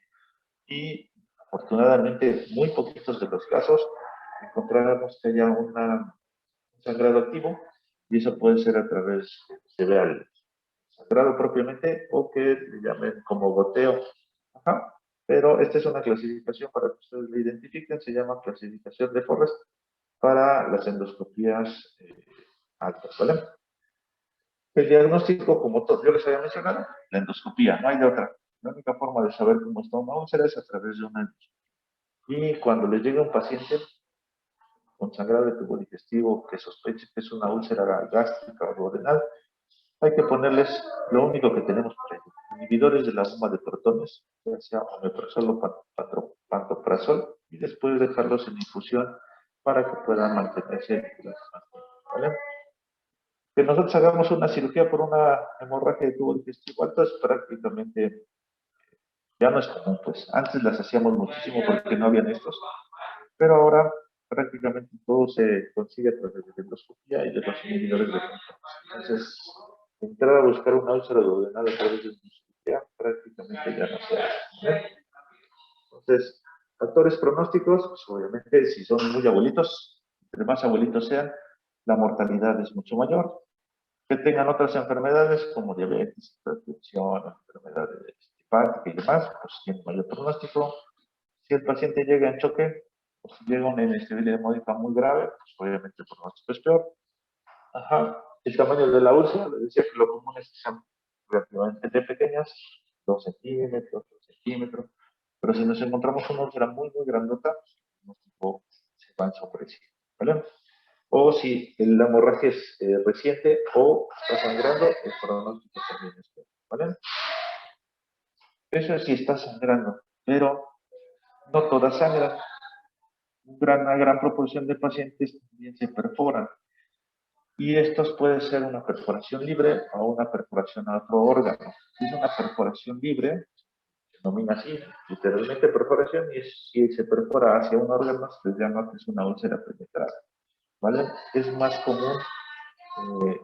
[SPEAKER 1] Y afortunadamente, muy poquitos de los casos encontramos que haya un sangrado activo y eso puede ser a través de que se vea el sangrado propiamente o que le llamen como goteo. Ajá. Pero esta es una clasificación para que ustedes la identifiquen, se llama clasificación de Forrest para las endoscopías altas, ¿vale? El diagnóstico, como yo les había mencionado, la endoscopía, no hay de otra. La única forma de saber cómo está una úlcera es a través de una endoscopía. Y cuando les llega un paciente con sangrado de tubo digestivo que sospeche que es una úlcera gástrica o duodenal, hay que ponerles lo único que tenemos por ahí, inhibidores de la bomba de protones, ya sea omeprazol o pantoprazol, y después dejarlos en infusión para que puedan mantenerse, ¿vale? Que nosotros hagamos una cirugía por una hemorragia de tubo digestivo alto es prácticamente, ya no es común, pues antes las hacíamos muchísimo porque no habían estos, pero ahora prácticamente todo se consigue a través de la endoscopía y de los inhibidores de protones. Entonces, entrar a buscar una úlcera duodenal a través de la endoscopía prácticamente ya no se hace, ¿no? Entonces, factores pronósticos, pues obviamente si son muy abuelitos, entre más abuelitos sean, la mortalidad es mucho mayor. Que tengan otras enfermedades como diabetes, hipertensión, enfermedades hepáticas y demás, pues tienen mayor pronóstico. Si el paciente llega en choque, o si llega una inestabilidad hemodinámica muy grave, pues obviamente el pronóstico es peor. Ajá. El tamaño de la úlcera, les decía que lo común es que sean relativamente pequeñas, 2 centímetros, 3 centímetros, pero si nos encontramos una úlcera muy, muy grandota, pues el pronóstico se va ensombreciendo, ¿vale? O si la hemorragia es reciente o está sangrando, el pronóstico también es peor, ¿vale? Eso es si está sangrando, pero no todas sangran. Una gran proporción de pacientes también se perforan. Y estos puede ser una perforación libre o una perforación a otro órgano. Si es una perforación libre, se denomina así, literalmente perforación, y si se perfora hacia un órgano, se llama que es una úlcera penetrada, ¿vale? Es más común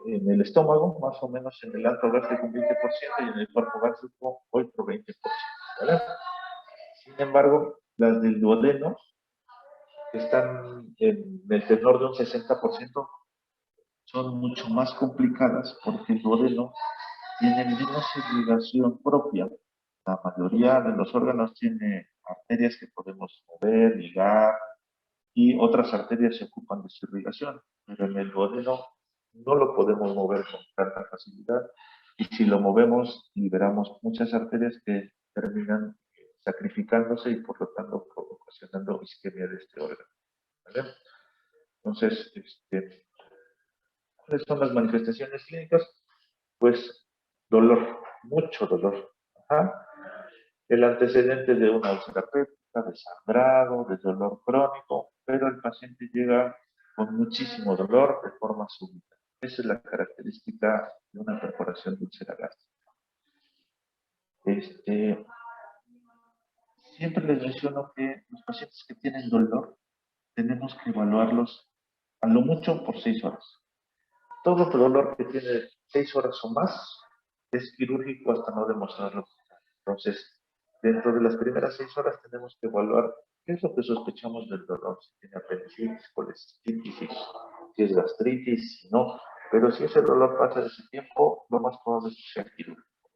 [SPEAKER 1] en el estómago, más o menos en el alto gástrico un 20% y en el cuerpo gástrico otro 20%, ¿vale? Sin embargo, las del duodeno, que están en el tenor de un 60%, son mucho más complicadas porque el duodeno tiene menos irrigación propia. La mayoría de los órganos tiene arterias que podemos mover, ligar, y otras arterias se ocupan de su irrigación, pero en el duodeno no lo podemos mover con tanta facilidad y si lo movemos liberamos muchas arterias que terminan sacrificándose y por lo tanto ocasionando isquemia de este órgano, ¿vale? Entonces, ¿cuáles son las manifestaciones clínicas? Pues dolor, mucho dolor. Ajá. El antecedente de una úlcera péptica, de sangrado, de dolor crónico, pero el paciente llega con muchísimo dolor de forma súbita. Esa es la característica de una perforación de úlcera gástrica. Siempre les menciono que los pacientes que tienen dolor tenemos que evaluarlos a lo mucho por 6 horas. Todo dolor que tiene 6 horas o más es quirúrgico hasta no demostrarlo. Entonces, dentro de las primeras 6 horas tenemos que evaluar qué es lo que sospechamos del dolor, si tiene apendicitis, colecistitis, si es gastritis, si no. Pero si ese dolor pasa de ese tiempo, lo más probable es que sea quirúrgico.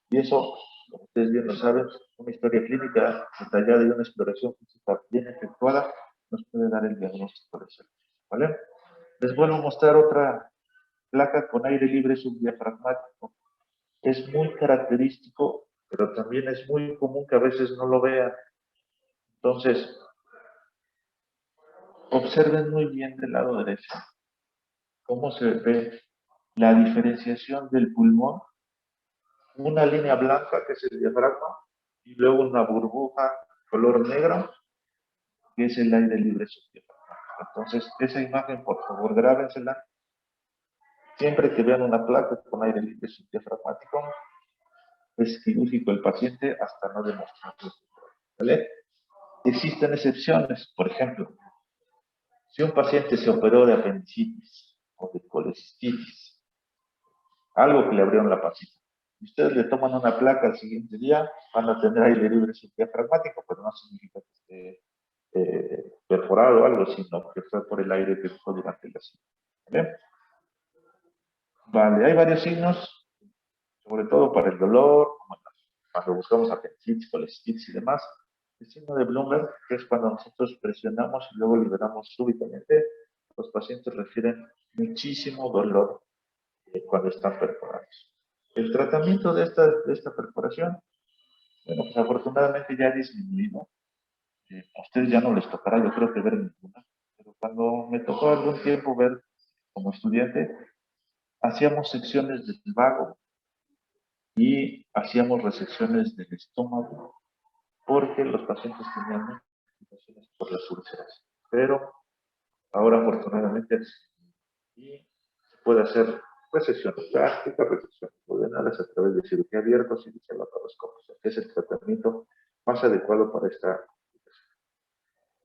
[SPEAKER 1] Y eso, como ustedes bien lo saben, una historia clínica detallada y una exploración física bien efectuada nos puede dar el diagnóstico de eso, ¿vale? Les vuelvo a mostrar otra placa con aire libre subdiafragmático. Es muy característico, pero también es muy común que a veces no lo vean. Entonces, observen muy bien del lado derecho cómo se ve la diferenciación del pulmón, una línea blanca que es el diafragma y luego una burbuja color negro que es el aire libre subdiafragmático. Entonces, esa imagen, por favor, grábensela. Siempre que vean una placa con aire libre subdiafragmático, es quirúrgico el paciente hasta no demostrarlo. ¿Vale? Existen excepciones, por ejemplo, si un paciente se operó de apendicitis o de colecistitis, algo que le abrieron la pancita, y ustedes le toman una placa al siguiente día, van a tener aire libre subdiafragmático, pero no significa que esté perforado o algo, sino que fue por el aire que fue durante la cirugía. ¿Vale? Vale, hay varios signos, sobre todo para el dolor, como cuando buscamos apendicitis, colecistitis y demás. El signo de Bloomberg, que es cuando nosotros presionamos y luego liberamos súbitamente, los pacientes refieren muchísimo dolor cuando están perforados. El tratamiento de esta perforación, bueno, pues afortunadamente ya ha disminuido. A ustedes ya no les tocará, yo creo que ver ninguna, pero cuando me tocó algún tiempo ver como estudiante, hacíamos secciones del vago y hacíamos resecciones del estómago porque los pacientes tenían complicaciones por las úlceras. Pero ahora afortunadamente y se puede hacer resección plástica, resección duodenales a través de cirugía abierta o cirugía laparoscópica, que es el tratamiento más adecuado para esta complicación.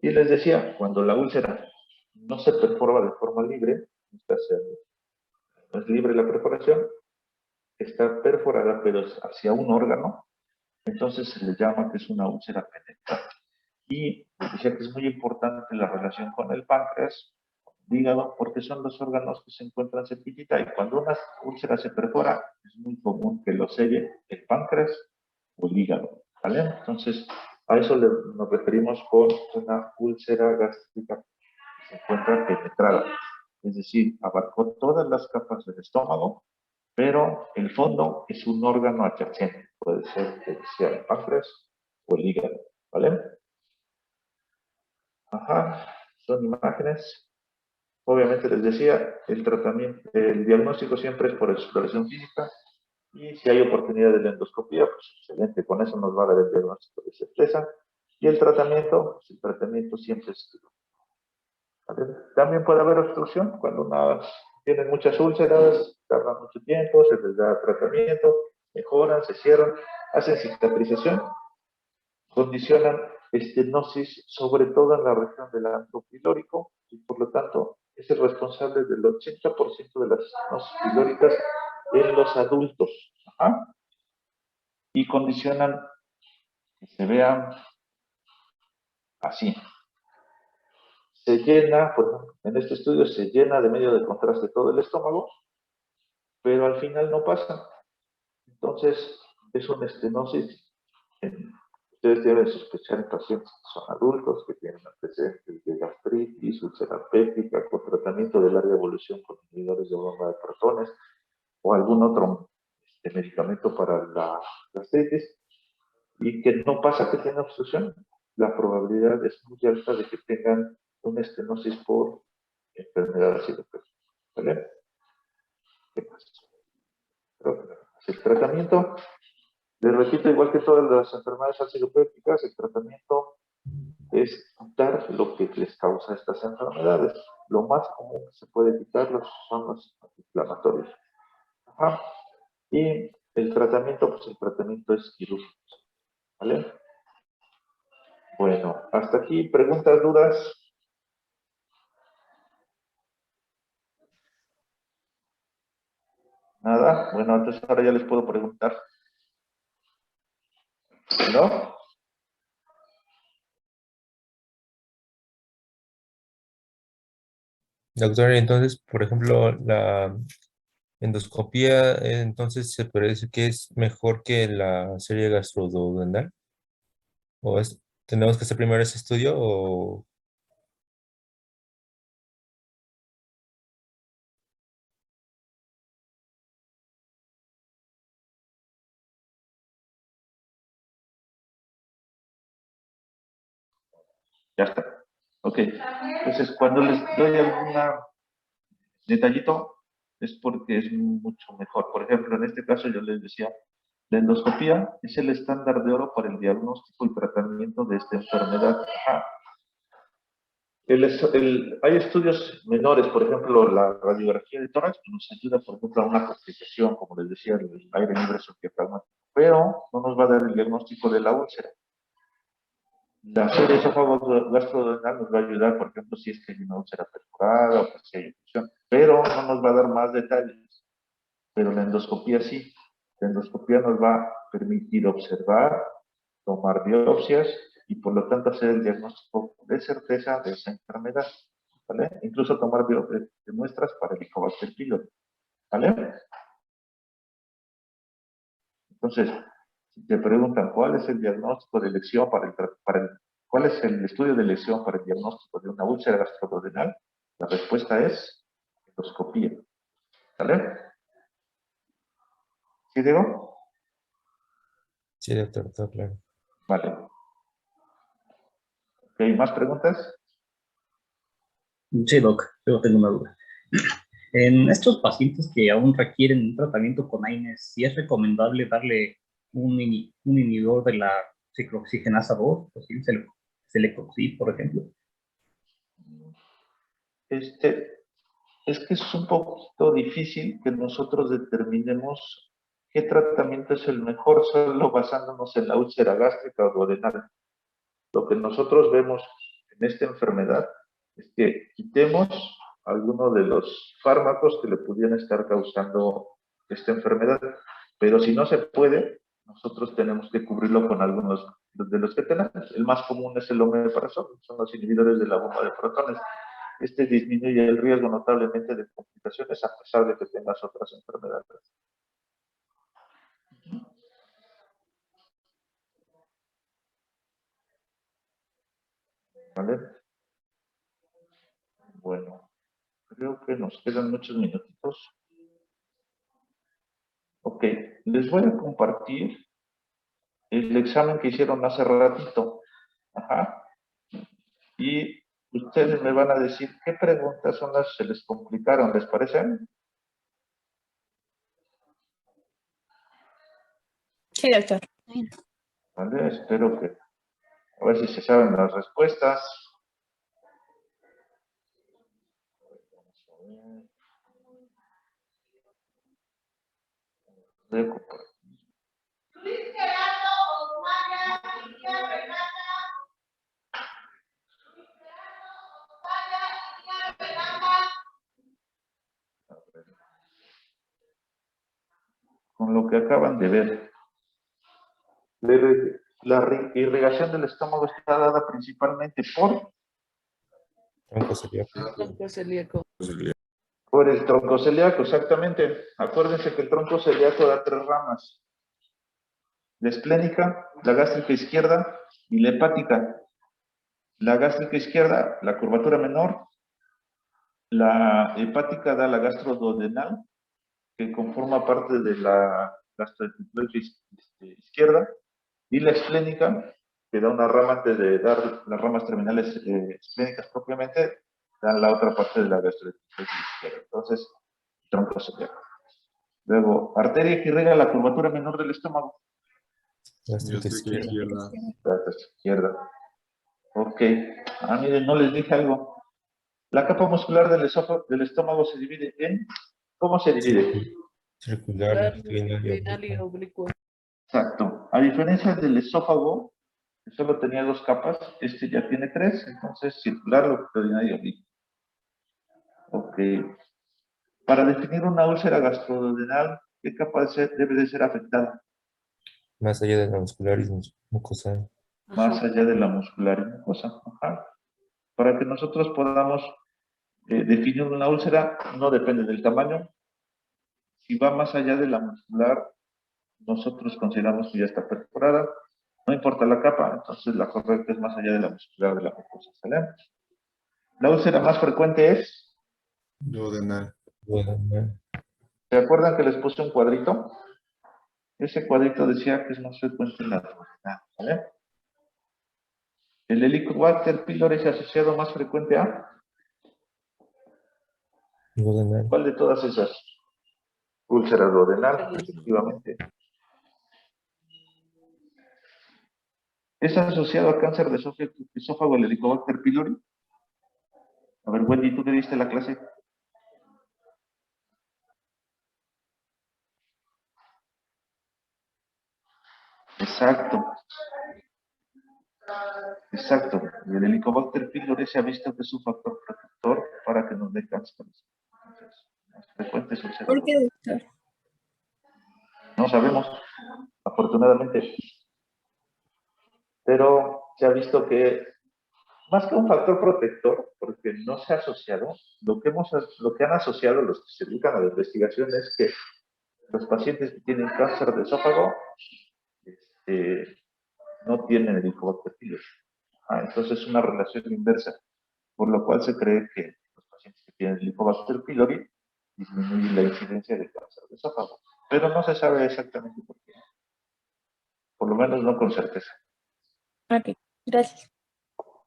[SPEAKER 1] Y les decía, cuando la úlcera no se perfora de forma libre, no es libre la perforación, está perforada pero es hacia un órgano, entonces se le llama que es una úlcera penetrante. Y decía que es muy importante la relación con el páncreas, el hígado, porque son los órganos que se encuentran cerquita y cuando una úlcera se perfora, es muy común que lo selle el páncreas o el hígado, ¿vale? Entonces, a eso nos referimos con una úlcera gástrica que se encuentra penetrada, es decir, abarcó todas las capas del estómago, pero el fondo es un órgano adyacente, puede ser que sea el páncreas o el hígado, ¿vale? Ajá, son imágenes. Obviamente les decía, el tratamiento, el diagnóstico siempre es por exploración física y si hay oportunidad de la endoscopía, pues excelente, con eso nos va a dar el diagnóstico de certeza. Y el tratamiento, pues el tratamiento siempre es quirúrgico. ¿Vale? También puede haber obstrucción cuando tienen muchas úlceras, tardan mucho tiempo, se les da tratamiento, mejoran, se cierran, hacen cicatrización, condicionan estenosis, sobre todo en la región del antro pilórico, y por lo tanto es el responsable del 80% de las estenosis pilóricas en los adultos. Ajá. Y condicionan que se vean así. Se llena, por ejemplo, en este estudio se llena de medio de contraste todo el estómago, pero al final no pasa. Entonces, es una estenosis. Ustedes deben sospechar en pacientes que son adultos, que tienen antecedentes de gastritis, úlcera péptica, con tratamiento de larga evolución con inhibidores de bomba de protones o algún otro medicamento para la gastritis, y que no pasa que tengan obstrucción. La probabilidad es muy alta de que tengan una estenosis por enfermedad acidopética. ¿Vale? ¿Qué más? El tratamiento, les repito, igual que todas las enfermedades acidopépticas, el tratamiento es quitar lo que les causa estas enfermedades. Lo más común que se puede quitar son los inflamatorios. Ajá. Y el tratamiento, pues el tratamiento es quirúrgico. ¿Vale? Bueno, hasta aquí, preguntas, dudas. Nada. Bueno, entonces ahora ya les puedo preguntar. ¿No?
[SPEAKER 5] Doctor, entonces, por ejemplo, la endoscopía, entonces se puede decir que es mejor que la serie gastroduodenal. ¿O tenemos que hacer primero ese estudio o
[SPEAKER 1] Ya está. Ok. Entonces, cuando les doy algún detallito, es porque es mucho mejor. Por ejemplo, en este caso yo les decía, la endoscopía es el estándar de oro para el diagnóstico y tratamiento de esta enfermedad. Ajá. Hay estudios menores, por ejemplo, la radiografía de tórax que nos ayuda, por ejemplo, a una complicación, como les decía, el aire libre subdiafragmático, pero no nos va a dar el diagnóstico de la úlcera. La serie esófago gastroduodenal nos va a ayudar, por ejemplo, si es que hay una úlcera perforada o si hay infección, pero no nos va a dar más detalles. Pero la endoscopía sí. La endoscopía nos va a permitir observar, tomar biopsias y por lo tanto hacer el diagnóstico de certeza de esa enfermedad, ¿vale? Incluso tomar muestras para el Helicobacter pylori, ¿vale? Entonces, si te preguntan cuál es el diagnóstico de elección cuál es el estudio de elección para el diagnóstico de una úlcera gastroduodenal, la respuesta es endoscopía, ¿vale? ¿Sí, Diego?
[SPEAKER 5] Sí, doctor, todo claro.
[SPEAKER 1] Vale. ¿Ok? ¿Más preguntas?
[SPEAKER 6] Sí, doc, yo tengo una duda. En estos pacientes que aún requieren un tratamiento con AINES, ¿sí es recomendable darle un inhibidor de la ciclooxigenasa 2, o sí, celecoxib, por ejemplo?
[SPEAKER 1] Es que es un poquito difícil que nosotros determinemos qué tratamiento es el mejor solo basándonos en la úlcera gástrica o duodenal. Lo que nosotros vemos en esta enfermedad es que quitemos alguno de los fármacos que le pudieran estar causando esta enfermedad, pero si no se puede, nosotros tenemos que cubrirlo con algunos de los que tenemos. El más común es el omeprazol, son los inhibidores de la bomba de protones. Este disminuye el riesgo notablemente de complicaciones a pesar de que tengas otras enfermedades. ¿Vale? Bueno, creo que nos quedan muchos minutitos. Ok, les voy a compartir el examen que hicieron hace ratito. Ajá. Y ustedes me van a decir qué preguntas son las que se les complicaron, ¿les parece?
[SPEAKER 4] Sí, doctor.
[SPEAKER 2] Bien.
[SPEAKER 1] Vale, espero que a ver si se saben las respuestas. Voy a compartir. Con lo que acaban de ver. La irrigación del estómago está dada principalmente
[SPEAKER 5] Tronco celíaco.
[SPEAKER 7] Tronco celíaco.
[SPEAKER 1] por el tronco celíaco, exactamente. Acuérdense que el tronco celíaco da 3 ramas. La esplénica, la gástrica izquierda y la hepática. La gástrica izquierda, la curvatura menor. La hepática da la gastroduodenal, que conforma parte de la gastroenteritis izquierda. Y la esplénica, que da una rama antes de dar las ramas terminales esplénicas propiamente, dan la otra parte de la gastroenteritis izquierda. Entonces, tronco celíaco. Luego, arteria que irriga la curvatura menor del estómago.
[SPEAKER 5] Gástrica izquierda.
[SPEAKER 1] La izquierda. Ok. Ah, miren, no les dije algo. La capa muscular del estómago se divide en... ¿Cómo se divide?
[SPEAKER 5] Circular, longitudinal y
[SPEAKER 7] Longitudinal y
[SPEAKER 5] oblicuo.
[SPEAKER 7] oblicuo.
[SPEAKER 1] Exacto. A diferencia del esófago, que solo tenía 2 capas, este ya tiene 3, entonces circular, longitudinal y oblicuo. Ok. Para definir una úlcera gastroduodenal, ¿qué capa debe de ser afectada?
[SPEAKER 5] Más allá de la muscular y mucosa.
[SPEAKER 1] Más allá de la muscular y mucosa. Ajá. Para que nosotros podamos definir una úlcera, no depende del tamaño. Si va más allá de la muscular, nosotros consideramos que ya está perforada. No importa la capa, entonces la correcta es más allá de la muscular de la mucosa. ¿Sale? La úlcera más frecuente es...
[SPEAKER 3] Duodenal.
[SPEAKER 5] Duodenal.
[SPEAKER 1] ¿Se acuerdan que les puse un cuadrito? Ese cuadrito decía que es más frecuente en la duodenal. ¿Vale? El Helicobacter pylori es asociado más frecuente a
[SPEAKER 5] Duodenal.
[SPEAKER 1] ¿cuál de todas esas? Úlcera duodenal, efectivamente. ¿Es asociado a cáncer de esófago el Helicobacter pylori? A ver, Wendy, ¿tú qué diste la clase? Exacto. Exacto. Y el Helicobacter pylori se ha visto que es un factor protector para que nos dé cáncer. Más frecuente es úlcera
[SPEAKER 4] ¿Por qué,
[SPEAKER 1] duodenal.
[SPEAKER 4] doctor?
[SPEAKER 1] No sabemos, afortunadamente. Pero se ha visto que más que un factor protector, porque no se ha asociado, lo que han asociado los que se dedican a la investigación es que los pacientes que tienen cáncer de esófago no tienen el Helicobacter pylori. Entonces es una relación inversa, por lo cual se cree que los pacientes que tienen el Helicobacter pylori disminuyen la incidencia de cáncer de esófago. Pero no se sabe exactamente por qué. Por lo menos no con certeza.
[SPEAKER 4] Ok, gracias.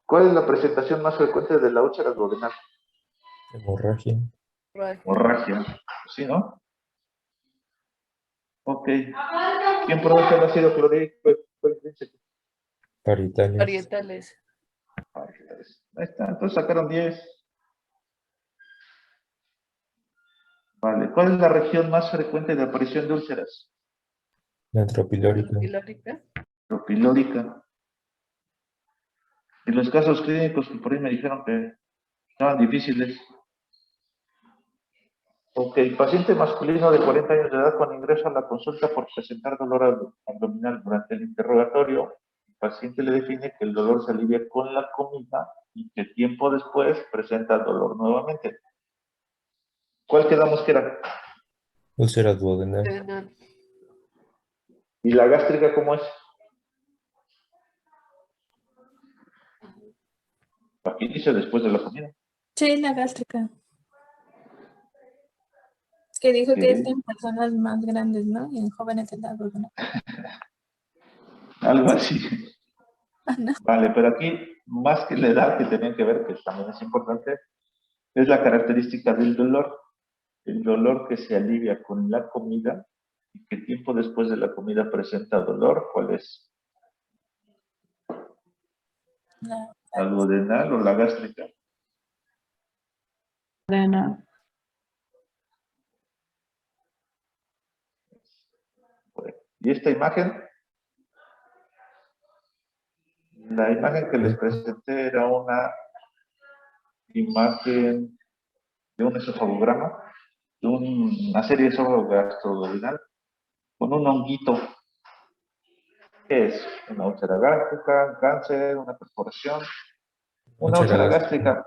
[SPEAKER 1] ¿Cuál es la presentación más frecuente de la úlcera duodenal?
[SPEAKER 5] Hemorragia.
[SPEAKER 1] Hemorragia. Sí, ¿no? Ok. ¿Quién produce el ácido clorhídrico intrínseco?
[SPEAKER 5] Parietales.
[SPEAKER 7] Orientales.
[SPEAKER 1] Ahí está. Entonces sacaron 10. Vale. ¿Cuál es la región más frecuente de aparición de úlceras?
[SPEAKER 5] La antropilórica.
[SPEAKER 7] Pilórica.
[SPEAKER 1] Propilórica. Y los casos clínicos que por ahí me dijeron que estaban difíciles. Ok, paciente masculino de 40 años de edad cuando ingresa a la consulta por presentar dolor abdominal durante el interrogatorio, el paciente le define que el dolor se alivia con la comida y que tiempo después presenta dolor nuevamente. ¿Cuál quedamos que era?
[SPEAKER 5] Úlcera duodenal.
[SPEAKER 7] Duodenal.
[SPEAKER 1] ¿Y la gástrica cómo es? Aquí dice después de la comida.
[SPEAKER 4] Sí, la gástrica. Que dijo que es
[SPEAKER 1] Sí.
[SPEAKER 4] en personas más grandes, ¿no? Y en jóvenes de edad, ¿no?
[SPEAKER 1] Algo así.
[SPEAKER 4] No.
[SPEAKER 1] Vale, pero aquí, más que la edad que tenían que ver, que también es importante, es la característica del dolor. El dolor que se alivia con la comida y que tiempo después de la comida presenta dolor, ¿cuál es? ¿La duodenal o la gástrica?
[SPEAKER 7] Duodenal.
[SPEAKER 1] ¿Y esta imagen? La imagen que les presenté era una imagen de un esofagograma, de una serie de esófago gastroduodenal con un honguito. ¿Qué es? Una úlcera gástrica, un cáncer, una perforación, una úlcera gástrica.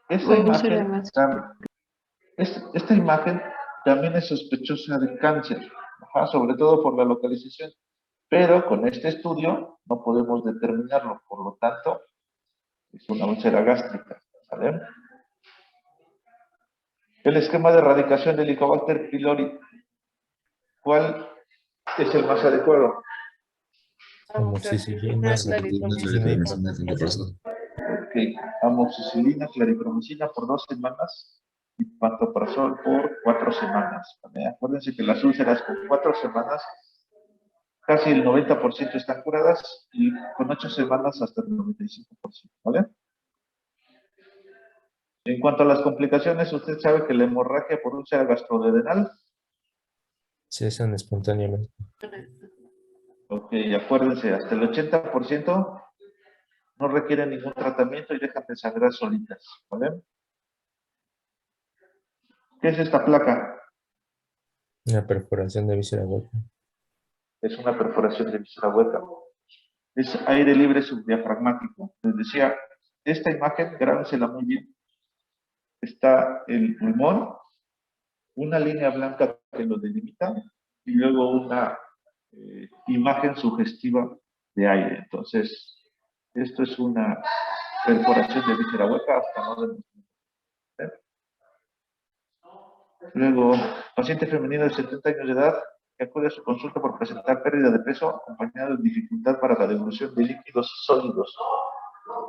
[SPEAKER 1] Esta imagen, esta imagen también es sospechosa de cáncer, sobre todo por la localización, pero con este estudio no podemos determinarlo, por lo tanto, es una úlcera gástrica. ¿Vale? El esquema de erradicación del Helicobacter pylori, ¿cuál es el más adecuado?
[SPEAKER 5] Amoxicilina,
[SPEAKER 1] Ok, amoxicilina, claritromicina por 2 semanas y pantoprazol por 4 semanas. ¿Vale? Acuérdense que las úlceras con 4 semanas, casi el 90% están curadas y con 8 semanas hasta el 95%. ¿Vale? En cuanto a las complicaciones, usted sabe que la hemorragia por úlcera gastroduodenal.
[SPEAKER 5] cesan espontáneamente.
[SPEAKER 1] Ok, acuérdense, hasta el 80% no requieren ningún tratamiento y dejan de sangrar solitas. ¿Vale? ¿Qué es esta placa?
[SPEAKER 5] Una perforación de víscera hueca.
[SPEAKER 1] Es una perforación de víscera hueca. Es aire libre subdiafragmático. Les decía, esta imagen, grábensela muy bien. Está el pulmón, una línea blanca que lo delimita y luego una imagen sugestiva de aire. Entonces, esto es una perforación de víscera hueca hasta no demostrar. Luego, paciente femenino de 70 años de edad que acude a su consulta por presentar pérdida de peso acompañada de dificultad para la devolución de líquidos sólidos.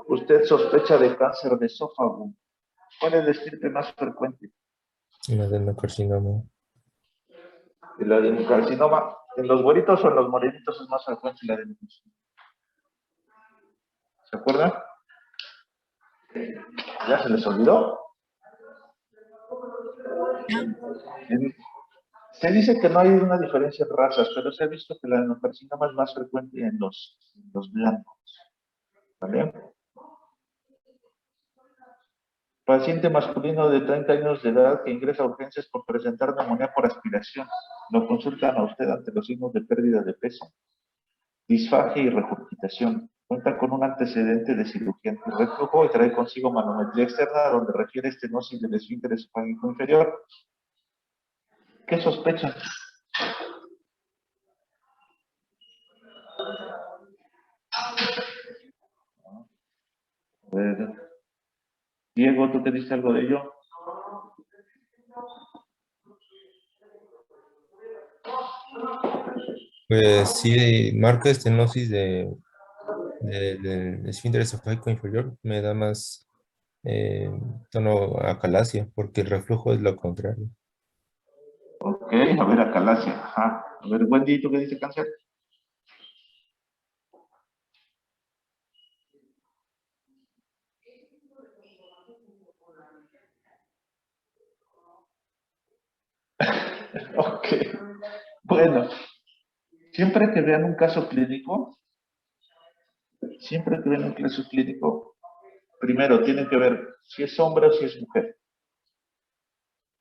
[SPEAKER 1] usted sospecha de cáncer de esófago. ¿Cuál es la estirpe más frecuente?
[SPEAKER 5] El adenocarcinoma.
[SPEAKER 1] El adenocarcinoma. ¿En los güeritos o en los morenitos es más frecuente el adenocarcinoma? ¿Se acuerdan? ¿Ya se les olvidó? Se dice que no hay una diferencia en razas, pero se ha visto que el adenocarcinoma es más frecuente en los blancos. ¿Vale? Paciente masculino de 30 años de edad que ingresa a urgencias por presentar neumonía por aspiración. Lo consultan a usted ante los signos de pérdida de peso, disfagia y regurgitación. Cuenta con un antecedente de cirugía antirreflujo y trae consigo manometría externa donde refiere estenosis del esfínter esofágico inferior. ¿Qué sospechan? A ver. Diego, ¿tú te dices algo de ello?
[SPEAKER 5] Pues sí, marca estenosis del esfínter esofágico inferior me da más tono a calasia, porque el reflujo es lo contrario.
[SPEAKER 1] Ok, a ver, acalasia. Ajá. A ver, Wendy, ¿tú qué dices cáncer? Ok. Bueno, siempre que vean un caso clínico, primero tienen que ver si es hombre o si es mujer.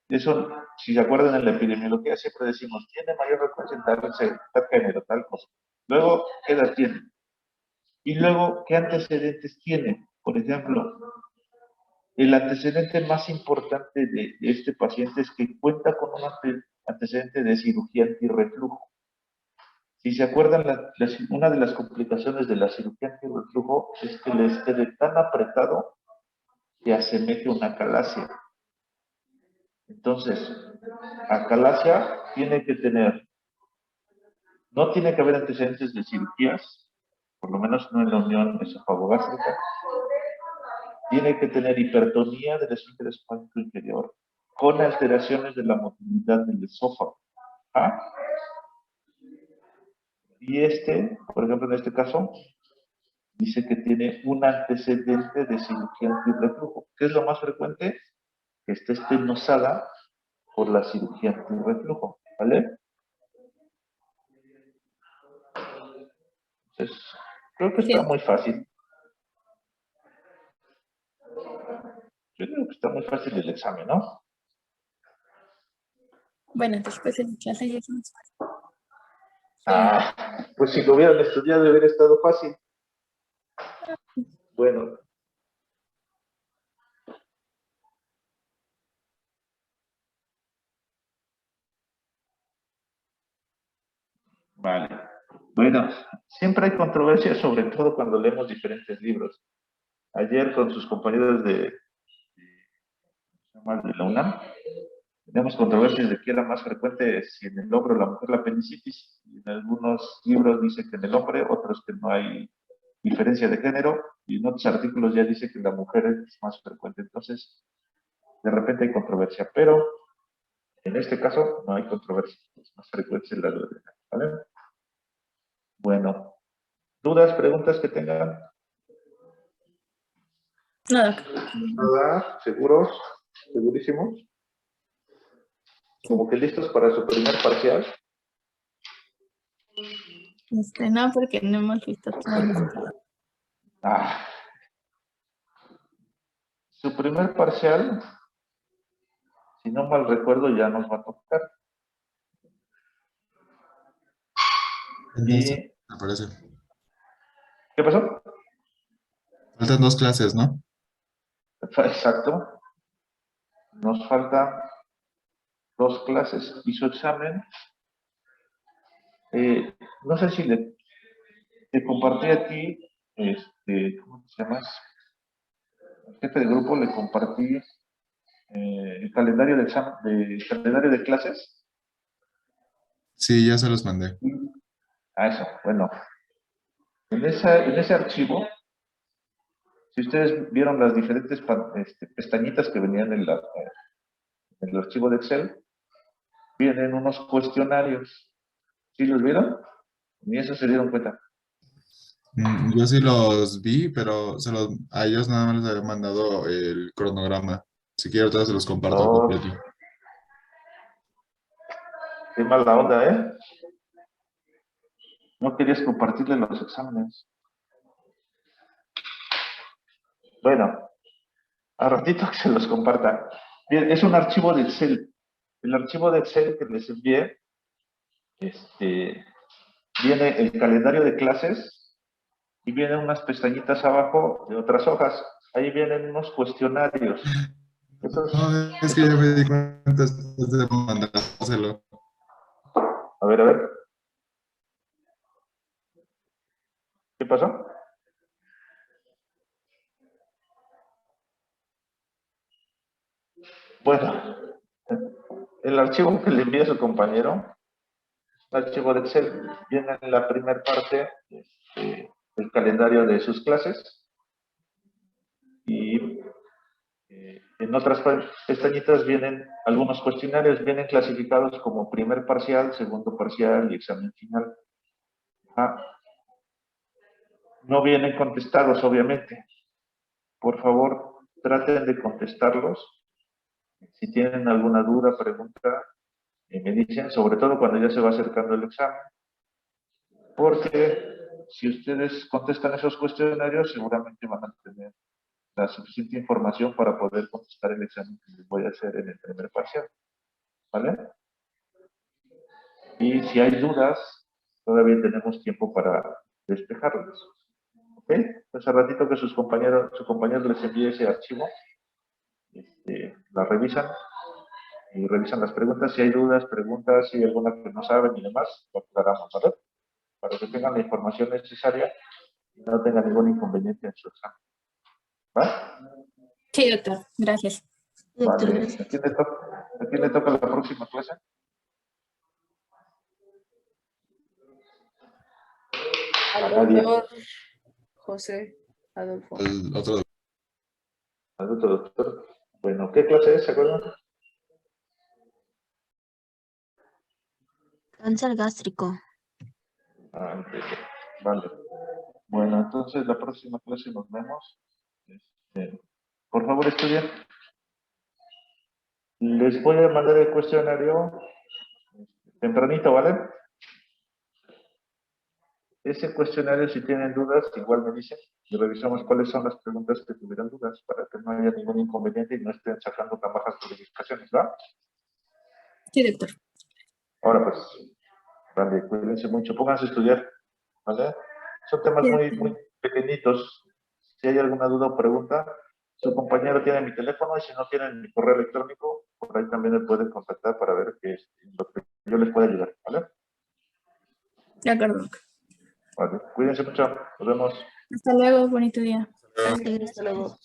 [SPEAKER 1] Eso, si se acuerdan en la epidemiología, siempre decimos, tiene mayor frecuencia en tal género, tal cosa. Luego, ¿qué edad tiene? Y luego, ¿qué antecedentes tiene? Por ejemplo, el antecedente más importante de este paciente es que cuenta con un antecedente de cirugía antirreflujo. Si se acuerdan, una de las complicaciones de la cirugía antirreflujo es que le esté tan apretado que asemeje una calasia. Entonces, acalasia tiene que tener, no tiene que haber antecedentes de cirugías, por lo menos no en la unión esofagogástrica. Tiene que tener hipertonía del esfínter esofágico inferior con alteraciones de la motilidad del esófago. ¿Ah? Y por ejemplo, en este caso, dice que tiene un antecedente de cirugía antirreflujo. ¿Qué es lo más frecuente? Que esté estenosada por la cirugía antirreflujo. ¿Vale? Entonces, creo que está muy fácil. Yo creo que está muy fácil el examen, ¿no?
[SPEAKER 4] Bueno, después en clase ya es más fácil.
[SPEAKER 1] Ah, pues si lo hubieran estudiado hubiera estado fácil. Bueno. Vale. Bueno, siempre hay controversia, sobre todo cuando leemos diferentes libros. Ayer con sus compañeros de la UNAM, tenemos controversias de que era más frecuente si en el hombre o la mujer la apendicitis. Y en algunos libros dice que en el hombre, otros que no hay diferencia de género, y en otros artículos ya dice que la mujer es más frecuente. Entonces, de repente hay controversia, pero en este caso no hay controversia, es más frecuente la duda. ¿Vale? Bueno, ¿dudas, preguntas que tengan?
[SPEAKER 4] Nada.
[SPEAKER 1] Nada, ¿seguros? ¿Segurísimos? Como que listos para su primer parcial.
[SPEAKER 4] No, porque no hemos visto todas las clases.
[SPEAKER 1] Ah. Su primer parcial, si no mal recuerdo, ya nos va a tocar.
[SPEAKER 3] Me parece.
[SPEAKER 1] ¿Qué pasó?
[SPEAKER 3] Faltan 2 clases, ¿no?
[SPEAKER 1] Exacto. Nos faltan 2 clases. Y su examen, no sé si te compartí a ti, ¿cómo te llamas? Al jefe de grupo le compartí el calendario de examen, el calendario de clases.
[SPEAKER 3] Sí, ya se los mandé.
[SPEAKER 1] Eso, bueno. En ese archivo Si ustedes vieron las diferentes pestañitas que venían en el archivo de Excel, vienen unos cuestionarios. ¿Sí los vieron? Ni eso se dieron cuenta.
[SPEAKER 7] Yo sí los vi, pero a ellos nada más les había mandado el cronograma. Si quiero, ahorita se los comparto
[SPEAKER 1] Oh,
[SPEAKER 7] completo.
[SPEAKER 1] qué mala onda, ¿eh? No querías compartirle los exámenes. Bueno, a ratito que se los comparta. Bien, es un archivo de Excel. El archivo de Excel que les envié, viene el calendario de clases y vienen unas pestañitas abajo de otras hojas. Ahí vienen unos cuestionarios.
[SPEAKER 7] No, es que ya me di cuenta después de mandárselo.
[SPEAKER 1] A ver. ¿Qué pasó? Bueno, el archivo que le envié a su compañero, el archivo de Excel, viene en la primera parte el calendario de sus clases y en otras pestañitas vienen algunos cuestionarios, vienen clasificados como primer parcial, segundo parcial y examen final. No vienen contestados, obviamente. Por favor, traten de contestarlos. Si tienen alguna duda, pregunta, me dicen, sobre todo cuando ya se va acercando el examen. Porque si ustedes contestan esos cuestionarios, seguramente van a tener la suficiente información para poder contestar el examen que les voy a hacer en el primer parcial. ¿Vale? Y si hay dudas, todavía tenemos tiempo para despejarlas. ¿Ok? Pues al ratito que su compañero les envíe ese archivo, la revisan y revisan las preguntas. Si hay dudas, preguntas, si hay alguna que no saben y demás, lo aclaramos, ¿vale? Para que tengan la información necesaria y no tengan ningún inconveniente en su examen. ¿Va?
[SPEAKER 4] Sí, doctor. Gracias.
[SPEAKER 2] Doctor,
[SPEAKER 1] Vale.
[SPEAKER 2] gracias.
[SPEAKER 1] ¿A quién le toca la próxima clase?
[SPEAKER 8] Al
[SPEAKER 1] A nadie.
[SPEAKER 8] doctor José Adolfo.
[SPEAKER 7] El otro.
[SPEAKER 1] Adulto, doctor. Bueno, ¿qué clase es? ¿Se acuerdan?
[SPEAKER 2] Cáncer gástrico.
[SPEAKER 1] Ok, vale. Bueno, entonces la próxima clase nos vemos. Por favor, estudien. Les voy a mandar el cuestionario tempranito, ¿vale? Ese cuestionario, si tienen dudas, igual me dicen y revisamos cuáles son las preguntas que tuvieran dudas para que no haya ningún inconveniente y no estén sacando tan bajas calificaciones, ¿va?
[SPEAKER 4] Sí, doctor.
[SPEAKER 1] Ahora pues, vale, cuídense mucho, pónganse a estudiar, ¿vale? Son temas muy pequeñitos. Si hay alguna duda o pregunta, su compañero tiene mi teléfono y si no tienen mi correo electrónico, por ahí también me pueden contactar para ver qué es lo que yo les pueda ayudar, ¿vale?
[SPEAKER 4] De acuerdo, doctor.
[SPEAKER 1] Vale, cuídense mucho, nos vemos.
[SPEAKER 4] Hasta luego. Bonito día.
[SPEAKER 8] Gracias. Hasta luego.